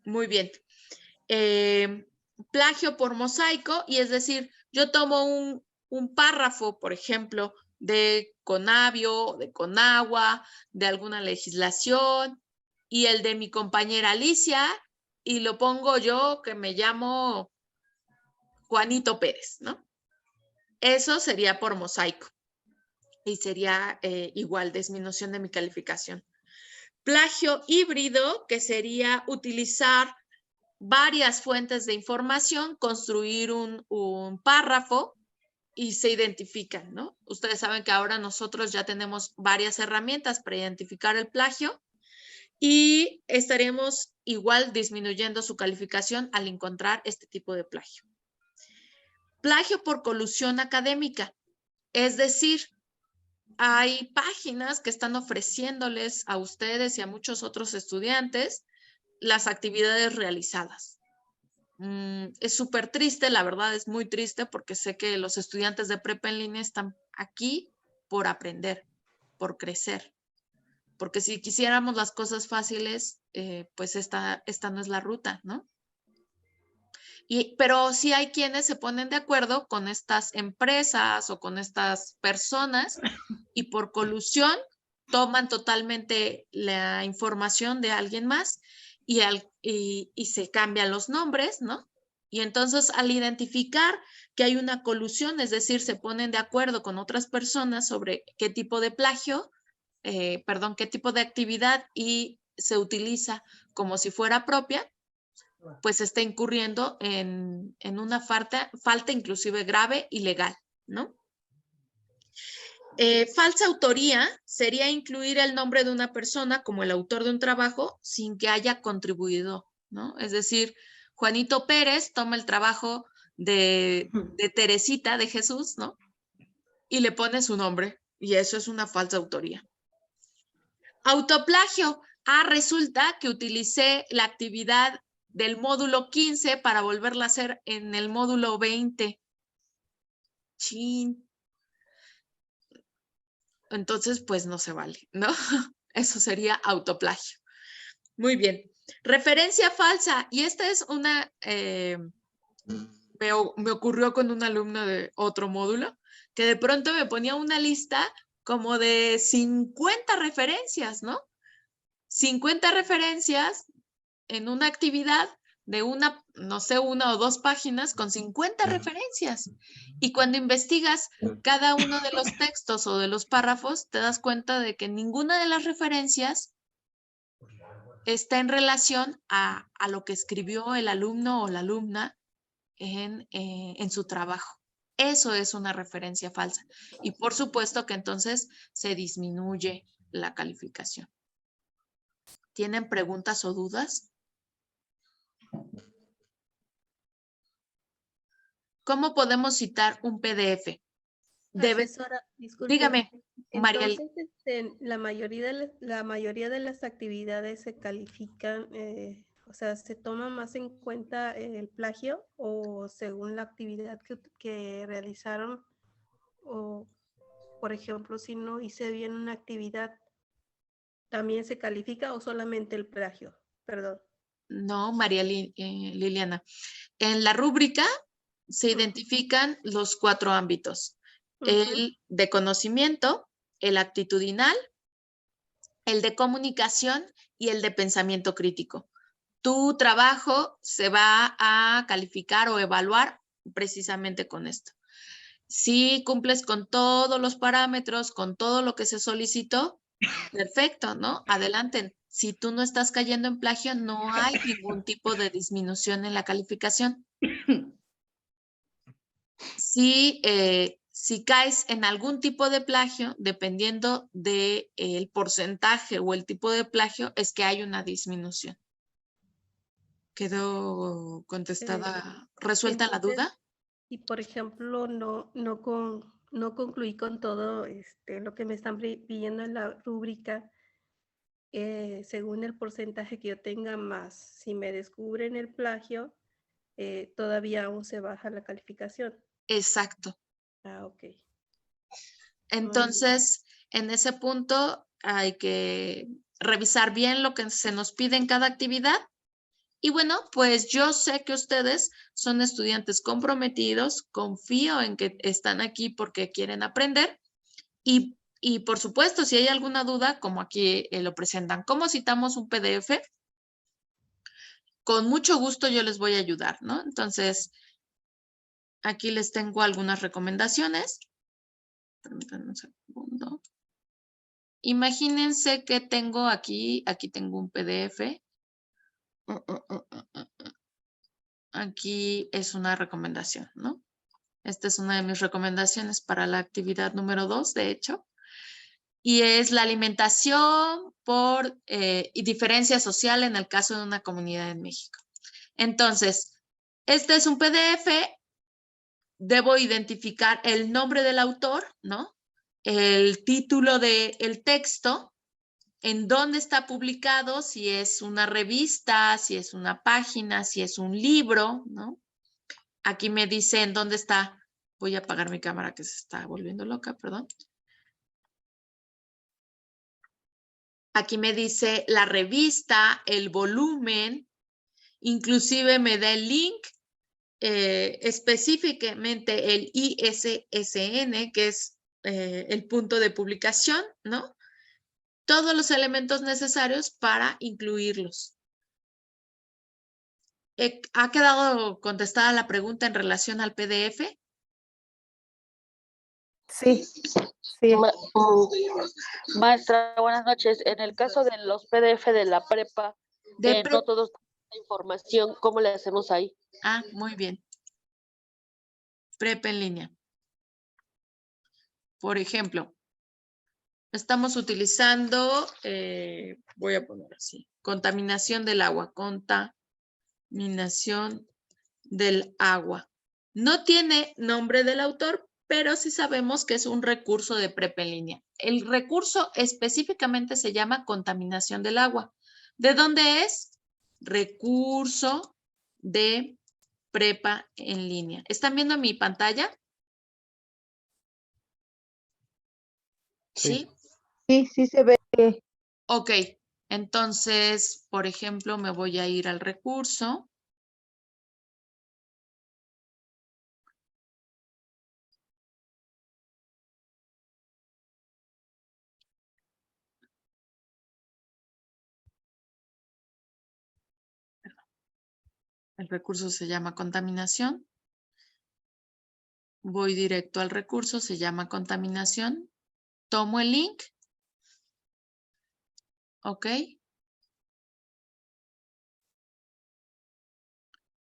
Muy bien. Plagio por mosaico, y es decir, yo tomo un párrafo, por ejemplo, de Conavio, de Conagua, de alguna legislación, y el de mi compañera Alicia, y lo pongo yo que me llamo Juanito Pérez, ¿no? Eso sería por mosaico, y sería igual disminución de mi calificación. Plagio híbrido, que sería utilizar varias fuentes de información, construir un párrafo y se identifican, ¿no? Ustedes saben que ahora nosotros ya tenemos varias herramientas para identificar el plagio y estaremos igual disminuyendo su calificación al encontrar este tipo de plagio. Plagio por colusión académica, es decir, hay páginas que están ofreciéndoles a ustedes y a muchos otros estudiantes las actividades realizadas. Es súper triste, la verdad es muy triste, porque sé que los estudiantes de prepa en línea están aquí por aprender, por crecer. Porque si quisiéramos las cosas fáciles, pues esta no es la ruta, ¿no? Pero sí hay quienes se ponen de acuerdo con estas empresas o con estas personas y por colusión toman totalmente la información de alguien más y se cambian los nombres, ¿no? Y entonces al identificar que hay una colusión, es decir, se ponen de acuerdo con otras personas sobre qué tipo de plagio, qué tipo de actividad y se utiliza como si fuera propia, pues está incurriendo en una falta inclusive grave y legal, ¿no? Falsa autoría sería incluir el nombre de una persona como el autor de un trabajo sin que haya contribuido, ¿no? Es decir, Juanito Pérez toma el trabajo de Teresita de Jesús, ¿no? Y le pone su nombre, y eso es una falsa autoría. Autoplagio. Resulta que utilicé la actividad del módulo 15 para volverla a hacer en el módulo 20. Chin. Entonces, pues no se vale, ¿no? Eso sería autoplagio. Muy bien. Referencia falsa. Y esta es una, me ocurrió con un alumno de otro módulo, que de pronto me ponía una lista como de 50 referencias, ¿no? 50 referencias en una actividad de una, no sé, 1 o 2 páginas con 50 referencias. Y cuando investigas cada uno de los textos o de los párrafos, te das cuenta de que ninguna de las referencias está en relación a lo que escribió el alumno o la alumna en su trabajo. Eso es una referencia falsa. Y por supuesto que entonces se disminuye la calificación. ¿Tienen preguntas o dudas? ¿Cómo podemos citar un PDF? Asesora, disculpe. Dígame, Mariel. Entonces, la mayoría de las actividades se califican, o sea, ¿se toma más en cuenta el plagio o según la actividad que realizaron? O, por ejemplo, si no hice bien una actividad, ¿también se califica o solamente el plagio? Perdón. No, María Liliana. En la rúbrica se identifican los 4 ámbitos. El de conocimiento, el actitudinal, el de comunicación y el de pensamiento crítico. Tu trabajo se va a calificar o evaluar precisamente con esto. Si cumples con todos los parámetros, con todo lo que se solicitó, perfecto, ¿no? Adelante. Si tú no estás cayendo en plagio, no hay ningún tipo de disminución en la calificación. Si Si caes en algún tipo de plagio, dependiendo del porcentaje o el tipo de plagio, es que hay una disminución. ¿Quedó contestada, resuelta la Entonces, duda? y por ejemplo, no concluí con todo lo que me están pidiendo en la rúbrica, según el porcentaje que yo tenga más. Si me descubren el plagio, todavía aún se baja la calificación. Exacto. Ah, ok. Entonces, en ese punto hay que revisar bien lo que se nos pide en cada actividad. Y bueno, pues yo sé que ustedes son estudiantes comprometidos, confío en que están aquí porque quieren aprender y por supuesto, si hay alguna duda, como aquí lo presentan, ¿cómo citamos un PDF? Con mucho gusto yo les voy a ayudar, ¿no? Entonces, aquí les tengo algunas recomendaciones. Permítanme un segundo. Imagínense que tengo aquí tengo un PDF. Aquí es una recomendación, ¿no? Esta es una de mis recomendaciones para la actividad número 2, de hecho. Y es la alimentación por y diferencia social en el caso de una comunidad en México. Entonces, este es un PDF. Debo identificar el nombre del autor, ¿no? El título del texto, en dónde está publicado, si es una revista, si es una página, si es un libro, ¿no? Aquí me dice en dónde está. Voy a apagar mi cámara que se está volviendo loca, perdón. Aquí me dice la revista, el volumen, inclusive me da el link, específicamente el ISSN, que es el punto de publicación, ¿no? Todos los elementos necesarios para incluirlos. ¿Ha quedado contestada la pregunta en relación al PDF? Sí, sí. Maestra, buenas noches. En el caso de los PDF de la prepa, no todos tienen información, ¿cómo le hacemos ahí? Ah, muy bien. Prepa en línea. Por ejemplo, estamos utilizando, voy a poner así, contaminación del agua, contaminación del agua. No tiene nombre del autor, pero sí sabemos que es un recurso de prepa en línea. El recurso específicamente se llama contaminación del agua. ¿De dónde es? Recurso de prepa en línea. ¿Están viendo mi pantalla? ¿Sí? Sí se ve. Ok, entonces, por ejemplo, me voy a ir al recurso. El recurso se llama contaminación. Voy directo al recurso, se llama contaminación. Tomo el link. Ok.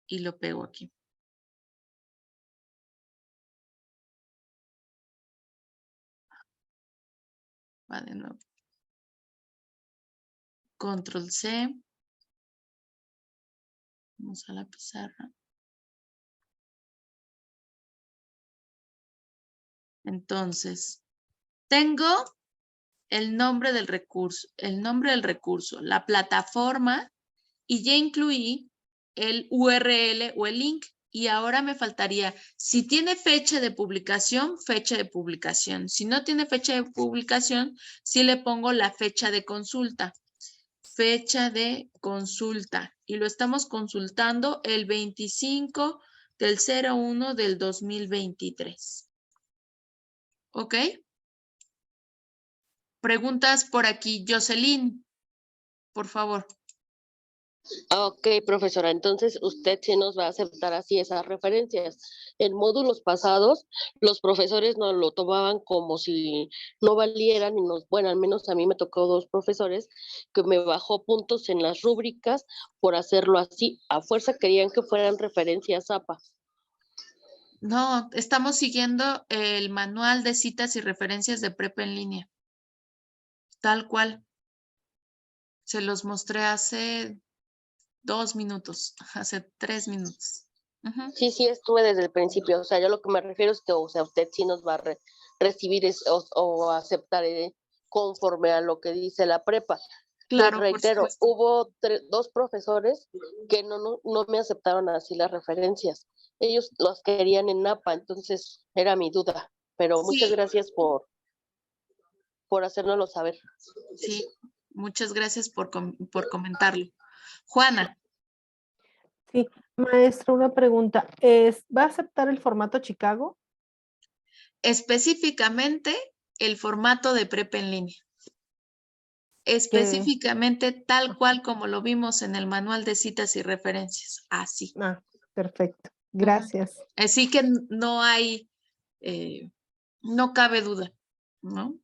Y lo pego aquí. Va de nuevo. Control C. Vamos a la pizarra. Entonces, tengo el nombre del recurso, la plataforma y ya incluí el URL o el link. Y ahora me faltaría, si tiene fecha de publicación, fecha de publicación. Si no tiene fecha de publicación, sí le pongo la fecha de consulta. Fecha de consulta. Y lo estamos consultando el 25 del 01 del 2023. ¿Ok? Preguntas por aquí, Jocelyn, por favor. Ok, profesora, entonces usted sí nos va a aceptar así esas referencias. En módulos pasados, los profesores nos lo tomaban como si no valieran y bueno, al menos a mí me tocó 2 profesores que me bajó puntos en las rúbricas por hacerlo así. A fuerza querían que fueran referencias APA. No, estamos siguiendo el manual de citas y referencias de prepa en línea. Tal cual. Se los mostré hace 2 minutos, hace 3 minutos. Ujú. Sí, sí, estuve desde el principio. O sea, yo lo que me refiero es que, o sea, usted sí nos va a recibir o aceptar conforme a lo que dice la prepa. Les Claro, por reitero, supuesto. hubo 2 profesores que no me aceptaron así las referencias. Ellos los querían en NAPA, entonces era mi duda. Pero muchas Sí, gracias por hacérnoslo saber. sí. Muchas gracias por comentarlo. Juana, Sí, maestra, una pregunta. ¿Va a aceptar el formato Chicago? específicamente el formato de prepa en línea. Que, Específicamente tal cual como lo vimos en el manual de citas y referencias. Así. perfecto. Gracias. Así que no hay, no cabe duda, ¿no?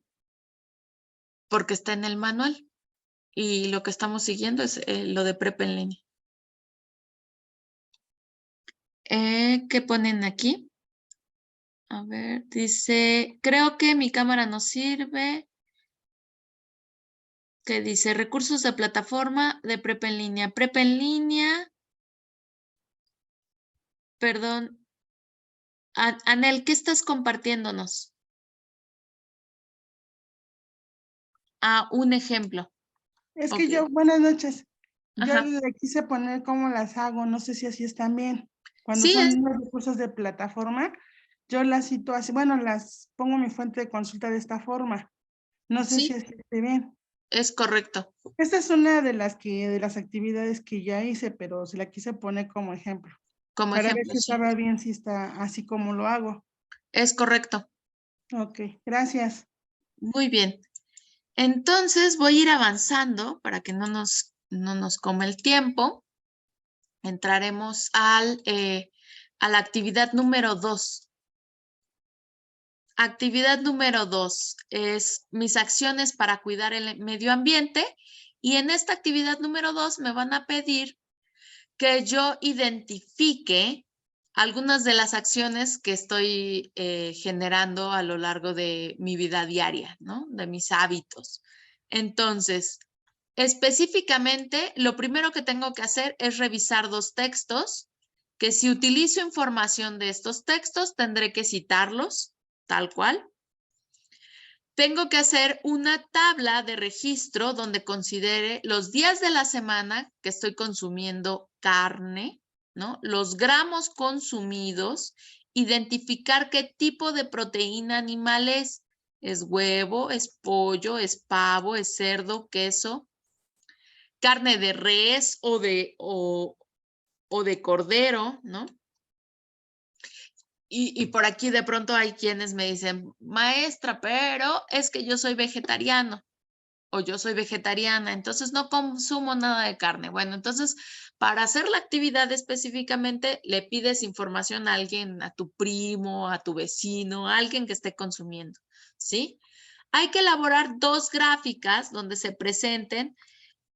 Porque está en el manual y lo que estamos siguiendo es lo de prepa en línea. ¿Qué ponen aquí? A ver, dice, creo que mi cámara no sirve. ¿Qué dice? Recursos de plataforma de prepa en línea. Prepa en línea. Perdón. Anel, ¿qué estás compartiéndonos? Un ejemplo. Es Ok. que yo, buenas noches. Yo Ajá. le quise poner cómo las hago, no sé si así están bien. Cuando Sí, son los recursos de plataforma, yo las cito así, bueno, las pongo mi fuente de consulta de esta forma. No sé si sí, así esté bien. es correcto. Esta es una de las actividades que ya hice, pero se la quise poner como ejemplo, Como para ver ejemplo, si sí. estaba bien, si está así como lo hago. Es correcto. Ok, gracias. Muy bien. Entonces voy a ir avanzando para que no nos coma el tiempo. Entraremos a la actividad número 2. Actividad número 2 es mis acciones para cuidar el medio ambiente. Y en esta actividad número 2 me van a pedir que yo identifique algunas de las acciones que estoy generando a lo largo de mi vida diaria, ¿no? De mis hábitos. Entonces, específicamente, lo primero que tengo que hacer es revisar 2 textos, que si utilizo información de estos textos, tendré que citarlos, tal cual. Tengo que hacer una tabla de registro donde considere los días de la semana que estoy consumiendo carne, ¿no? Los gramos consumidos, identificar qué tipo de proteína animal es. ¿Es huevo, es pollo, es pavo, es cerdo, queso, carne de res o de cordero, ¿no? Y por aquí de pronto hay quienes me dicen, maestra, pero es que yo soy vegetariano o yo soy vegetariana, entonces no consumo nada de carne. Bueno, entonces para hacer la actividad específicamente le pides información a alguien, a tu primo, a tu vecino, a alguien que esté consumiendo, ¿sí? Hay que elaborar 2 gráficas donde se presenten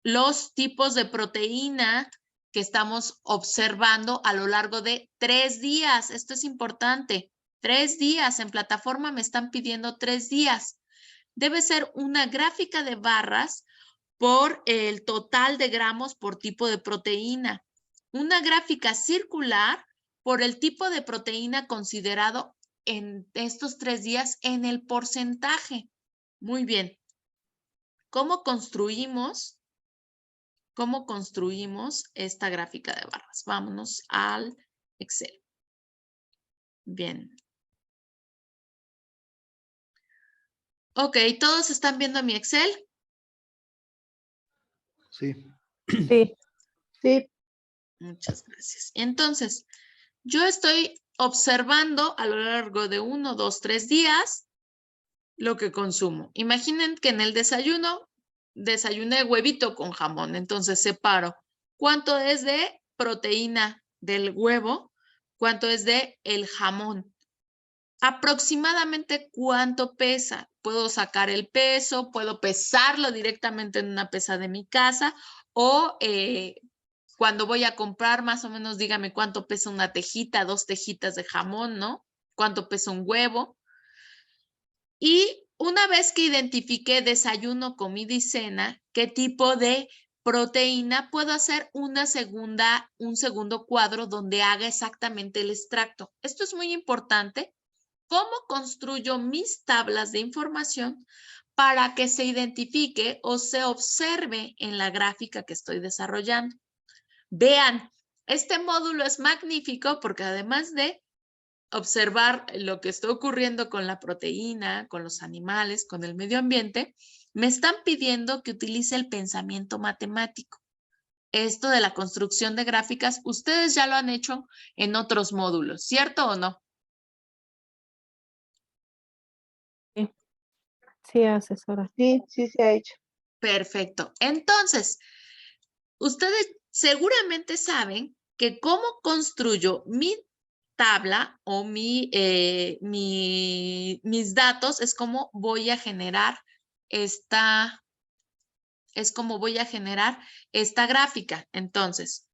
los tipos de proteína que estamos observando a lo largo de 3 días. Esto es importante. 3 días. En plataforma me están pidiendo 3 días. Debe ser una gráfica de barras por el total de gramos por tipo de proteína. Una gráfica circular por el tipo de proteína considerado en estos 3 días en el porcentaje. Muy bien. ¿Cómo construimos esta gráfica de barras? Vámonos al Excel. Bien. Ok, ¿todos están viendo mi Excel? Sí. Sí. Sí, Muchas gracias. Entonces, yo estoy observando a lo largo de 1, 2, 3 días lo que consumo. Imaginen que en el desayuno desayuné huevito con jamón. Entonces separo cuánto es de proteína del huevo, cuánto es de el jamón. Aproximadamente cuánto pesa. Puedo sacar el peso, puedo pesarlo directamente en una pesa de mi casa o Cuando voy a comprar, más o menos dígame cuánto pesa una tejita, 2 tejitas de jamón, ¿no? Cuánto pesa un huevo. Y una vez que identifiqué desayuno, comida y cena, ¿qué tipo de proteína? Puedo hacer un segundo cuadro donde haga exactamente el extracto. Esto es muy importante. ¿Cómo construyo mis tablas de información para que se identifique o se observe en la gráfica que estoy desarrollando? Vean, este módulo es magnífico porque además de observar lo que está ocurriendo con la proteína, con los animales, con el medio ambiente, me están pidiendo que utilice el pensamiento matemático. Esto de la construcción de gráficas, ustedes ya lo han hecho en otros módulos, ¿cierto o no? Sí, asesora. Sí, sí se ha hecho. Perfecto. Entonces, ustedes seguramente saben que cómo construyo mi tabla o mis datos es como voy a generar esta gráfica. Entonces,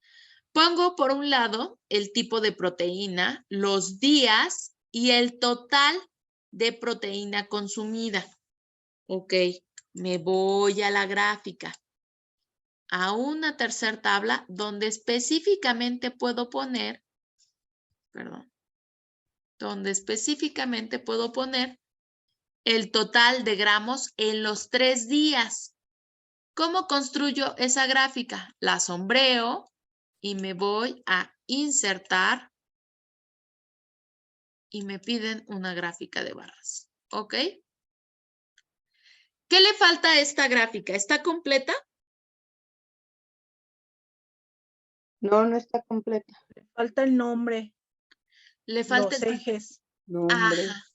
pongo por un lado el tipo de proteína, los días y el total de proteína consumida. Ok, me voy a la gráfica, a una tercera tabla donde específicamente puedo poner, el total de gramos en los 3 días. ¿Cómo construyo esa gráfica? La sombreo y me voy a insertar y me piden una gráfica de barras. ¿Ok? ¿Qué le falta a esta gráfica? ¿Está completa? No, no está completa. Falta el nombre, Le falta los ejes. Nombre. Ajá.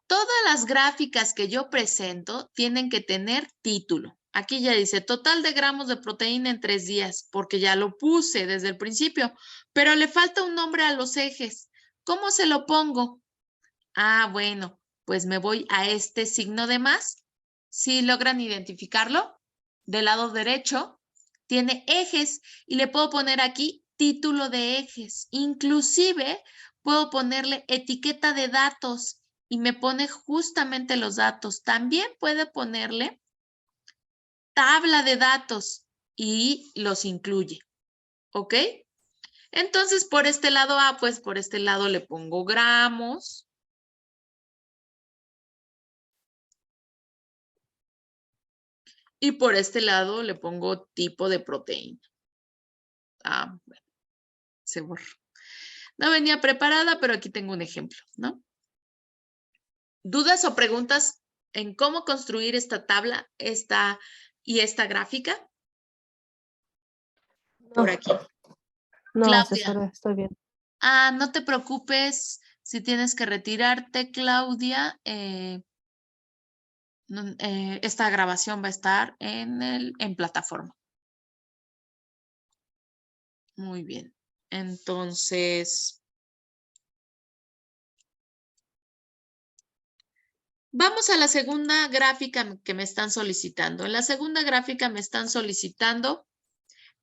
Todas las gráficas que yo presento tienen que tener título. Aquí ya dice total de gramos de proteína en 3 días, porque ya lo puse desde el principio, pero le falta un nombre a los ejes. ¿Cómo se lo pongo? Ah, bueno, pues me voy a este signo de más. ¿Sí logran identificarlo? Del lado derecho tiene ejes y le puedo poner aquí título de ejes. Inclusive puedo ponerle etiqueta de datos y me pone justamente los datos. También puede ponerle tabla de datos y los incluye. ¿Ok? Entonces, por este lado, pues por este lado le pongo gramos. Y por este lado le pongo tipo de proteína. Ah, bueno, se borró. No venía preparada, pero aquí tengo un ejemplo, ¿no? ¿Dudas o preguntas en cómo construir esta tabla, esta gráfica? Por aquí. No, Claudia. asesora, estoy bien. Ah, no te preocupes si tienes que retirarte, Claudia. Esta grabación va a estar en plataforma. Muy bien. Entonces, vamos a la segunda gráfica que me están solicitando. En la segunda gráfica me están solicitando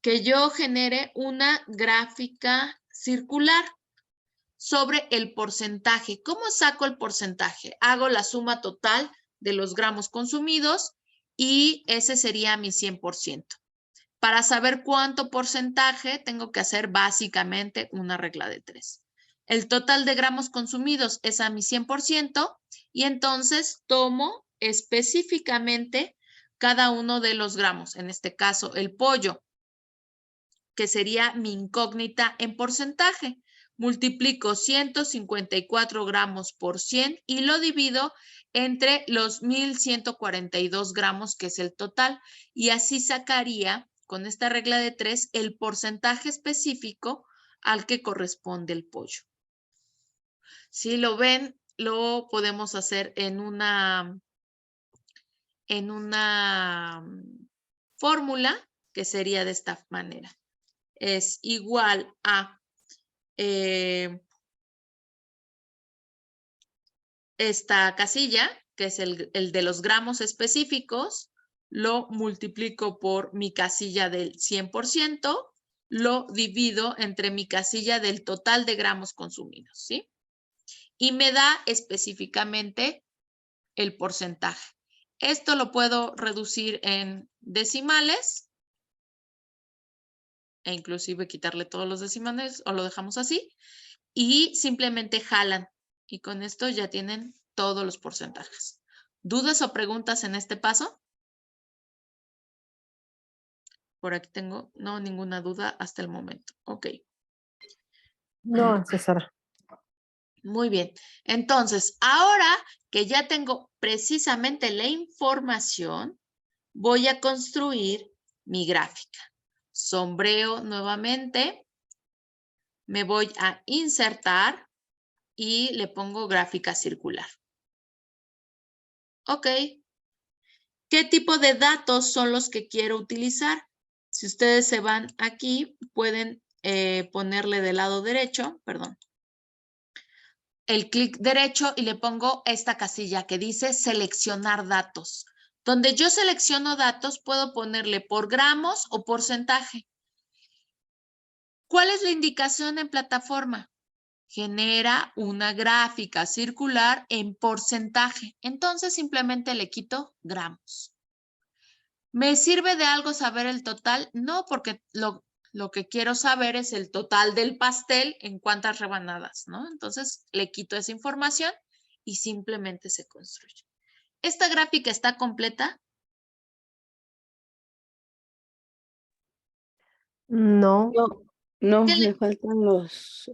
que yo genere una gráfica circular sobre el porcentaje. ¿Cómo saco el porcentaje? Hago la suma total de los gramos consumidos y ese sería mi 100%. Para saber cuánto porcentaje tengo que hacer básicamente una regla de 3. El total de gramos consumidos es a mi 100% y entonces tomo específicamente cada uno de los gramos. En este caso, el pollo, que sería mi incógnita en porcentaje. Multiplico 154 gramos por 100 y lo divido entre los 1142 gramos, que es el total. Y así sacaría, con esta regla de 3, el porcentaje específico al que corresponde el pollo. Si lo ven, lo podemos hacer en una fórmula que sería de esta manera. Es igual a esta casilla, que es el de los gramos específicos, lo multiplico por mi casilla del 100%, lo divido entre mi casilla del total de gramos consumidos, ¿sí? Y me da específicamente el porcentaje. Esto lo puedo reducir en decimales e inclusive quitarle todos los decimales o lo dejamos así y simplemente jalan y con esto ya tienen todos los porcentajes. ¿Dudas o preguntas en este paso? Por aquí tengo, no, ninguna duda hasta el momento. Ok. No, César. Muy bien. Entonces, ahora que ya tengo precisamente la información, voy a construir mi gráfica. Sombreo nuevamente. Me voy a insertar y le pongo gráfica circular. Ok. ¿Qué tipo de datos son los que quiero utilizar? Si ustedes se van aquí, pueden ponerle del lado derecho, perdón, el clic derecho y le pongo esta casilla que dice seleccionar datos. Donde yo selecciono datos, puedo ponerle por gramos o porcentaje. ¿Cuál es la indicación en plataforma? Genera una gráfica circular en porcentaje. Entonces simplemente le quito gramos. ¿Me sirve de algo saber el total? No, porque lo que quiero saber es el total del pastel en cuántas rebanadas, ¿no? Entonces le quito esa información y simplemente se construye. ¿Esta gráfica está completa? No. No, ¿Qué le faltan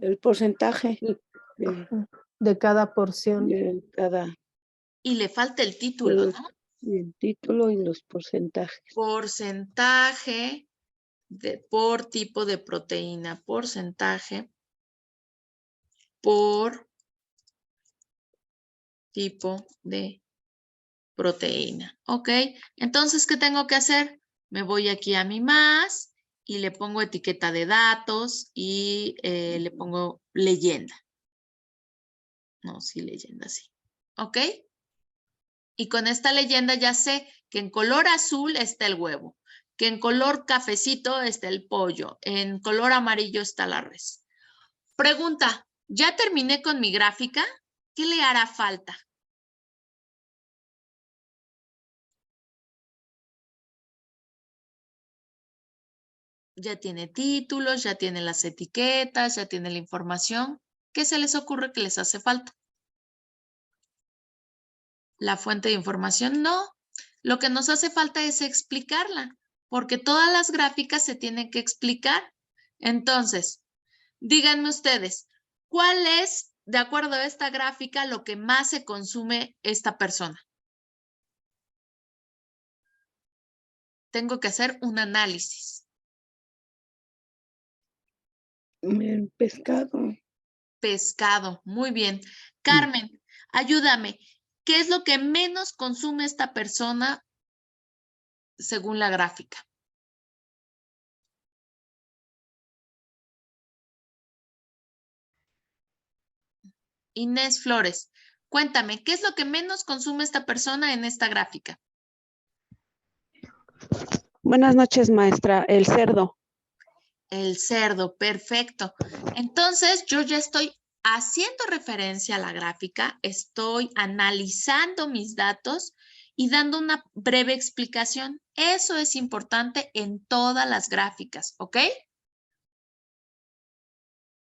el porcentaje de cada porción. de cada, Y le falta el título, ¿no? el título y los porcentajes. Porcentaje por tipo de proteína. Porcentaje por tipo de proteína. Ok, entonces, ¿qué tengo que hacer? Me voy aquí a mi más y le pongo etiqueta de datos y le pongo leyenda. No, sí, leyenda, sí. Ok. Y con esta leyenda ya sé que en color azul está el huevo, que en color cafecito está el pollo, en color amarillo está la res. Pregunta, ¿ya terminé con mi gráfica? ¿Qué le hará falta? Ya tiene títulos, ya tiene las etiquetas, ya tiene la información. ¿Qué se les ocurre que les hace falta? La fuente de información no. Lo que nos hace falta es explicarla, porque todas las gráficas se tienen que explicar. Entonces, díganme ustedes, ¿cuál es, de acuerdo a esta gráfica, lo que más se consume esta persona? Tengo que hacer un análisis. El pescado. Pescado, muy bien. Carmen, ayúdame. ¿Qué es lo que menos consume esta persona según la gráfica? Inés Flores, cuéntame, ¿qué es lo que menos consume esta persona en esta gráfica? Buenas noches, maestra. El cerdo. El cerdo, perfecto. Entonces, yo ya estoy haciendo referencia a la gráfica, estoy analizando mis datos y dando una breve explicación. Eso es importante en todas las gráficas, ¿ok?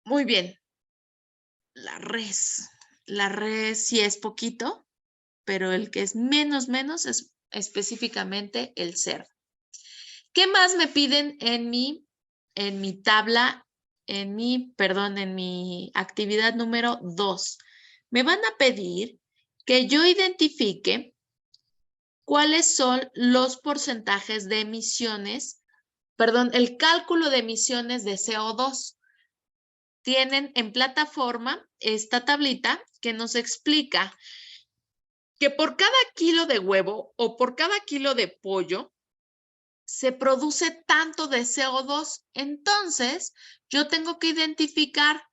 Muy bien. La res sí es poquito, pero el que es menos es específicamente el cerdo. ¿Qué más me piden en mi tabla, en mi actividad número 2? Me van a pedir que yo identifique cuáles son los porcentajes de emisiones, el cálculo de emisiones de CO2. Tienen en plataforma esta tablita que nos explica que por cada kilo de huevo o por cada kilo de pollo se produce tanto de CO2. Entonces, yo tengo que identificar,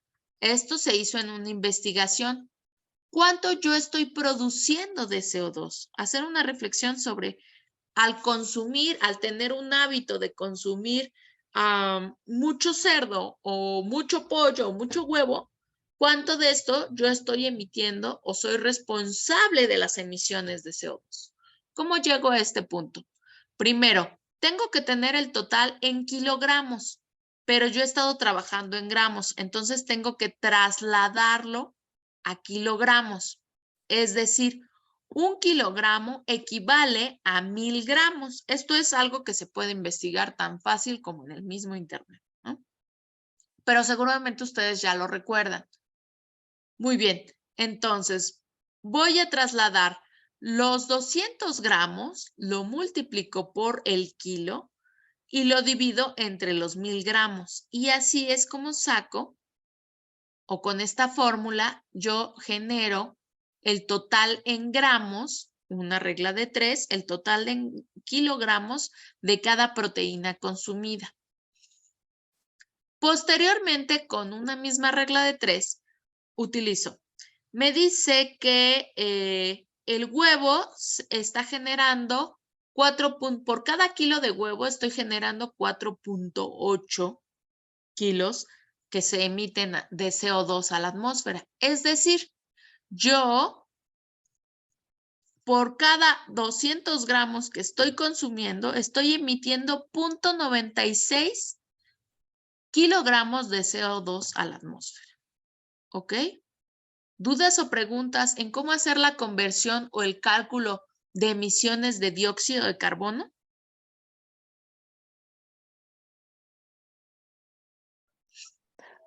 esto se hizo en una investigación, cuánto yo estoy produciendo de CO2. Hacer una reflexión sobre al consumir, al tener un hábito de consumir mucho cerdo o mucho pollo o mucho huevo, ¿cuánto de esto yo estoy emitiendo o soy responsable de las emisiones de CO2? ¿Cómo llego a este punto? Primero, tengo que tener el total en kilogramos, pero yo he estado trabajando en gramos, entonces tengo que trasladarlo a kilogramos. Es decir, 1 kilogramo equivale a 1000 gramos. Esto es algo que se puede investigar tan fácil como en el mismo internet, ¿no? Pero seguramente ustedes ya lo recuerdan. Muy bien, entonces voy a trasladar los 200 gramos, lo multiplico por el kilo y lo divido entre los 1000 gramos. Y así es como saco, o con esta fórmula, yo genero el total en gramos, una regla de 3, el total en kilogramos de cada proteína consumida. Posteriormente, con una misma regla de 3, utilizo. Me dice que el huevo está generando por cada kilo de huevo estoy generando 4.8 kilos que se emiten de CO2 a la atmósfera. Es decir, yo por cada 200 gramos que estoy consumiendo, estoy emitiendo 0.96 kilogramos de CO2 a la atmósfera. ¿Ok? ¿Dudas o preguntas en cómo hacer la conversión o el cálculo de emisiones de dióxido de carbono?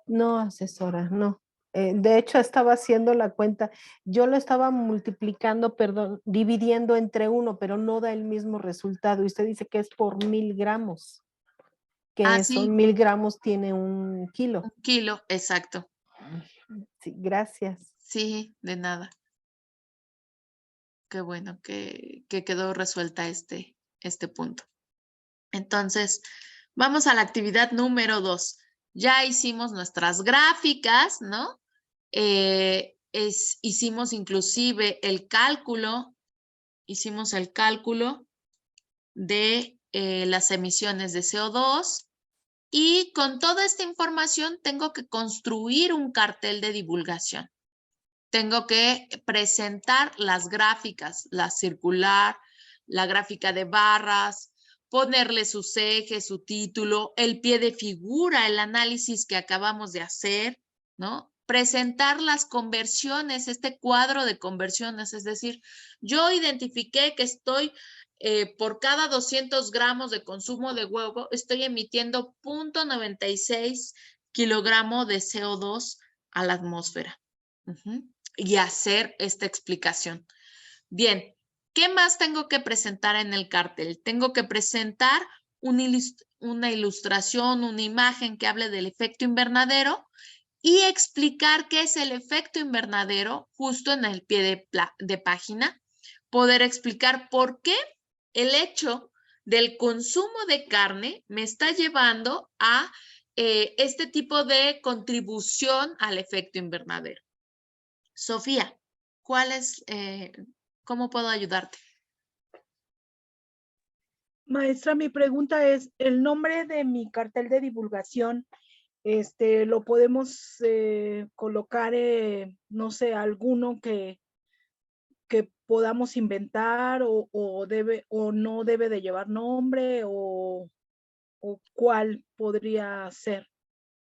No, asesora, no. De hecho, estaba haciendo la cuenta. Yo lo estaba multiplicando, perdón, dividiendo entre 1, pero no da el mismo resultado. Y usted dice que es por 1000 gramos, que Sí, son 1000 gramos tiene 1 kilo. 1 kilo, exacto. Sí, gracias. Sí, de nada. Qué bueno que quedó resuelta este punto. Entonces, vamos a la actividad número 2. Ya hicimos nuestras gráficas, ¿no? Hicimos inclusive el cálculo, de las emisiones de CO2 y con toda esta información tengo que construir un cartel de divulgación. Tengo que presentar las gráficas, la circular, la gráfica de barras, ponerle sus ejes, su título, el pie de figura, el análisis que acabamos de hacer, ¿no? Presentar las conversiones, este cuadro de conversiones, es decir, yo identifiqué que estoy por cada 200 gramos de consumo de huevo, estoy emitiendo 0.96 kilogramos de CO2 a la atmósfera. Y hacer esta explicación. Bien, ¿qué más tengo que presentar en el cartel? Tengo que presentar una ilustración, una imagen que hable del efecto invernadero y explicar qué es el efecto invernadero justo en el pie de página. Poder explicar por qué el hecho del consumo de carne me está llevando a este tipo de contribución al efecto invernadero. Sofía, ¿cómo puedo ayudarte? Maestra, mi pregunta es, ¿el nombre de mi cartel de divulgación, lo podemos colocar, no sé, alguno que podamos inventar o no debe de llevar nombre o cuál podría ser?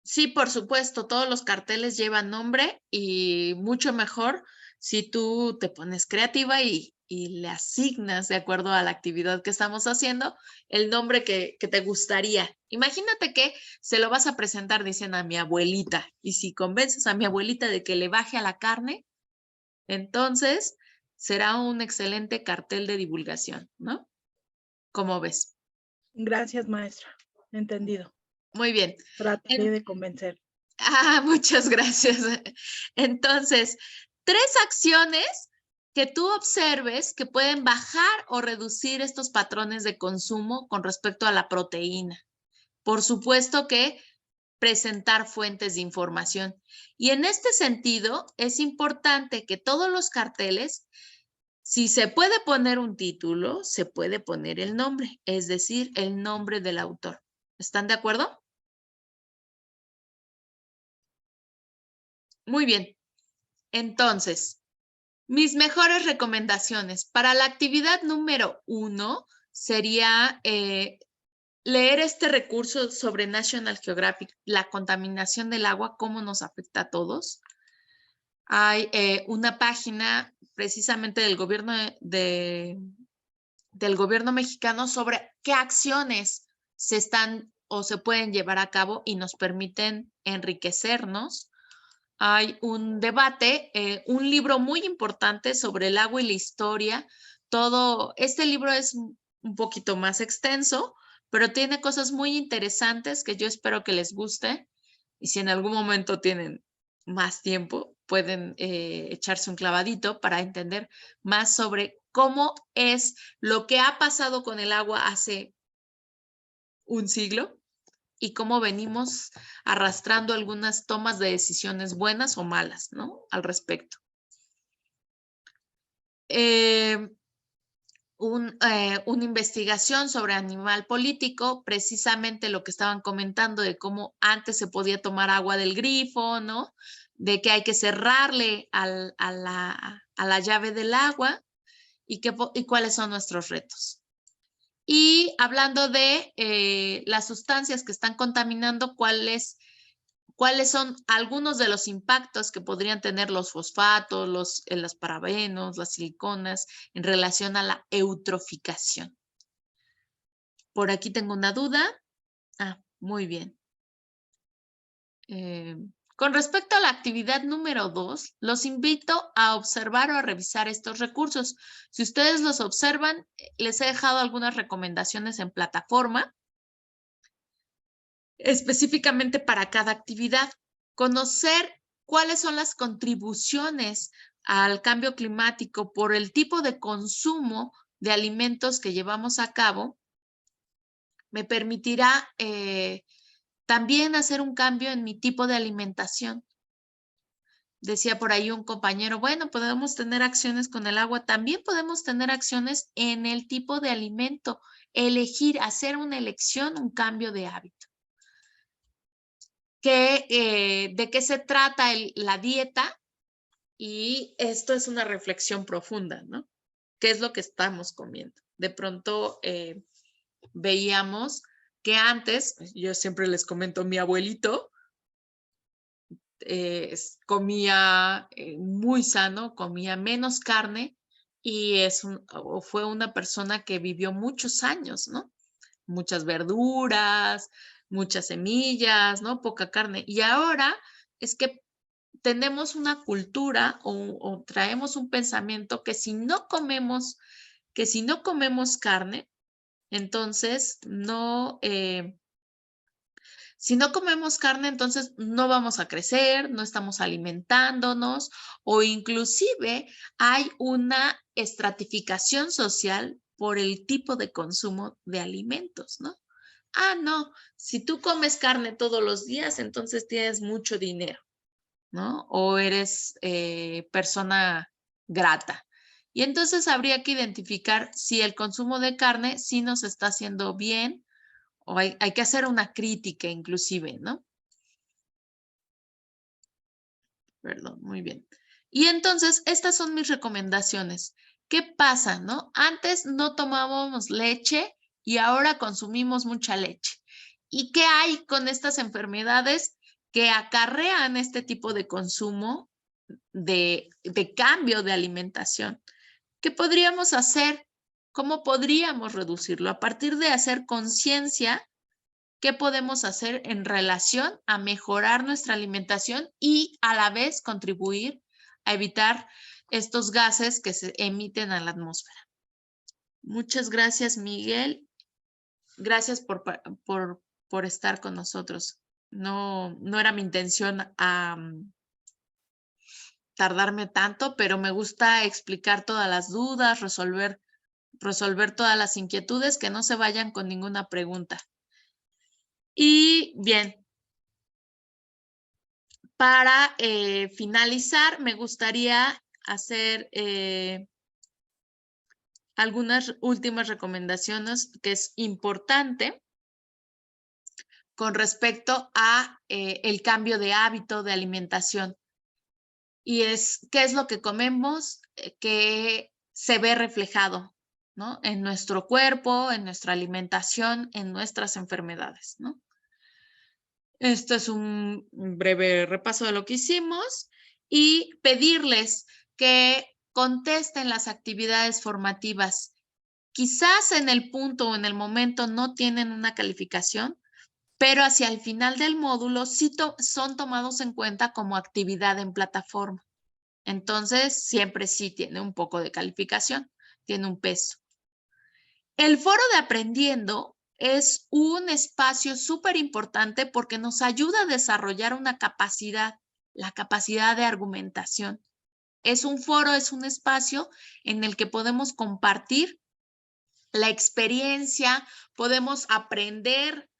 Sí, por supuesto, todos los carteles llevan nombre y mucho mejor si tú te pones creativa y le asignas de acuerdo a la actividad que estamos haciendo el nombre que te gustaría. Imagínate que se lo vas a presentar, dicen, a mi abuelita, y si convences a mi abuelita de que le baje a la carne, entonces será un excelente cartel de divulgación, ¿no? ¿Cómo ves? Gracias, maestra. Entendido. Muy bien. Trataré de convencer. Muchas gracias. Entonces, 3 acciones que tú observes que pueden bajar o reducir estos patrones de consumo con respecto a la proteína. Por supuesto que presentar fuentes de información. Y en este sentido, es importante que todos los carteles, si se puede poner un título, se puede poner el nombre, es decir, el nombre del autor. ¿Están de acuerdo? Muy bien. Entonces, mis mejores recomendaciones para la actividad número 1 sería leer este recurso sobre National Geographic, la contaminación del agua, cómo nos afecta a todos. Hay una página precisamente del gobierno del gobierno mexicano sobre qué acciones se están o se pueden llevar a cabo y nos permiten enriquecernos. Hay un debate, un libro muy importante sobre el agua y la historia. Este libro es un poquito más extenso, pero tiene cosas muy interesantes que yo espero que les guste. Y si en algún momento tienen más tiempo, pueden echarse un clavadito para entender más sobre cómo es lo que ha pasado con el agua hace un siglo y cómo venimos arrastrando algunas tomas de decisiones buenas o malas, ¿no? Al respecto. Una investigación sobre animal político, precisamente lo que estaban comentando de cómo antes se podía tomar agua del grifo, ¿no? De que hay que cerrarle a la llave del agua y cuáles son nuestros retos. Y hablando de las sustancias que están contaminando, cuáles son algunos de los impactos que podrían tener los fosfatos, los parabenos, las siliconas en relación a la eutroficación. Por aquí tengo una duda. Muy bien. Con respecto a la actividad número 2, los invito a observar o a revisar estos recursos. Si ustedes los observan, les he dejado algunas recomendaciones en plataforma, específicamente para cada actividad. Conocer cuáles son las contribuciones al cambio climático por el tipo de consumo de alimentos que llevamos a cabo me permitirá también hacer un cambio en mi tipo de alimentación. Decía por ahí un compañero, bueno, podemos tener acciones con el agua, también podemos tener acciones en el tipo de alimento, elegir, hacer una elección, un cambio de hábito. ¿De qué se trata la dieta? Y esto es una reflexión profunda, ¿no? ¿Qué es lo que estamos comiendo? De pronto veíamos que antes, yo siempre les comento, mi abuelito comía muy sano, comía menos carne y fue una persona que vivió muchos años, ¿no? Muchas verduras, muchas semillas, ¿no? Poca carne. Y ahora es que tenemos una cultura o traemos un pensamiento que si no comemos carne, entonces si no comemos carne, entonces no vamos a crecer, no estamos alimentándonos o inclusive hay una estratificación social por el tipo de consumo de alimentos, ¿no? No, si tú comes carne todos los días, entonces tienes mucho dinero, ¿no? O eres persona grata. Y entonces habría que identificar si el consumo de carne sí nos está haciendo bien o hay que hacer una crítica inclusive, ¿no? Perdón, muy bien. Y entonces, estas son mis recomendaciones. ¿Qué pasa, no? Antes no tomábamos leche y ahora consumimos mucha leche. ¿Y qué hay con estas enfermedades que acarrean este tipo de consumo, de cambio de alimentación? ¿Qué podríamos hacer? ¿Cómo podríamos reducirlo? A partir de hacer conciencia, ¿qué podemos hacer en relación a mejorar nuestra alimentación y a la vez contribuir a evitar estos gases que se emiten a la atmósfera? Muchas gracias, Miguel. Gracias por estar con nosotros. No era mi intención tardarme tanto, pero me gusta explicar todas las dudas, resolver todas las inquietudes, que no se vayan con ninguna pregunta. Y bien, para finalizar, me gustaría hacer algunas últimas recomendaciones que es importante con respecto a el cambio de hábito de alimentación. Y es qué es lo que comemos que se ve reflejado, ¿no? En nuestro cuerpo, en nuestra alimentación, en nuestras enfermedades, ¿no? Esto es un breve repaso de lo que hicimos y pedirles que contesten las actividades formativas. Quizás en el punto o en el momento no tienen una calificación, pero hacia el final del módulo sí son tomados en cuenta como actividad en plataforma. Entonces, siempre sí tiene un poco de calificación, tiene un peso. El foro de aprendiendo es un espacio súper importante porque nos ayuda a desarrollar una capacidad, la capacidad de argumentación. Es un foro, es un espacio en el que podemos compartir la experiencia, podemos aprender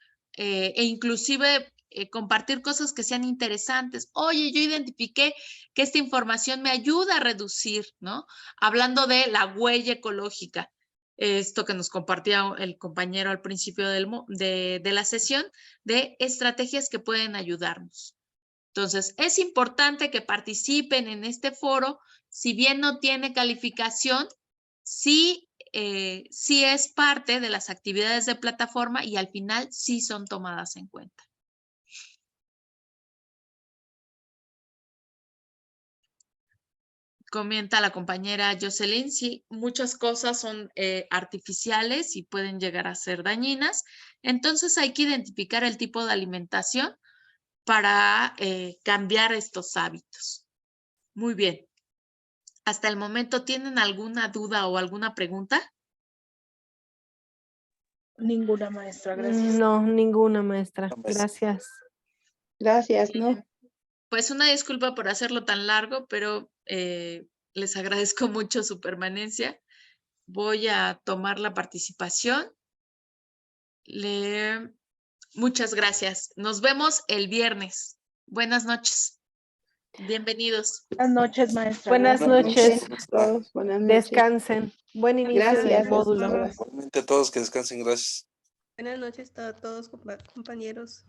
e inclusive compartir cosas que sean interesantes. Oye, yo identifiqué que esta información me ayuda a reducir, ¿no? Hablando de la huella ecológica, esto que nos compartía el compañero al principio de la sesión, de estrategias que pueden ayudarnos. Entonces, es importante que participen en este foro, si bien no tiene calificación, sí es parte de las actividades de plataforma y al final sí son tomadas en cuenta. Comenta la compañera Jocelyn, sí, muchas cosas son artificiales y pueden llegar a ser dañinas. Entonces hay que identificar el tipo de alimentación para cambiar estos hábitos. Muy bien. Hasta el momento, ¿tienen alguna duda o alguna pregunta? Ninguna, maestra, gracias. No, ninguna, maestra. Gracias. Gracias, ¿no? Pues una disculpa por hacerlo tan largo, pero les agradezco mucho su permanencia. Voy a tomar la participación. Muchas gracias. Nos vemos el viernes. Buenas noches. Bienvenidos. Buenas noches, maestra. Buenas noches. Todos, buenas noches. Descansen. Buen inicio Gracias, del módulo. Igualmente a todos que descansen, gracias. Buenas noches a todos, compañeros.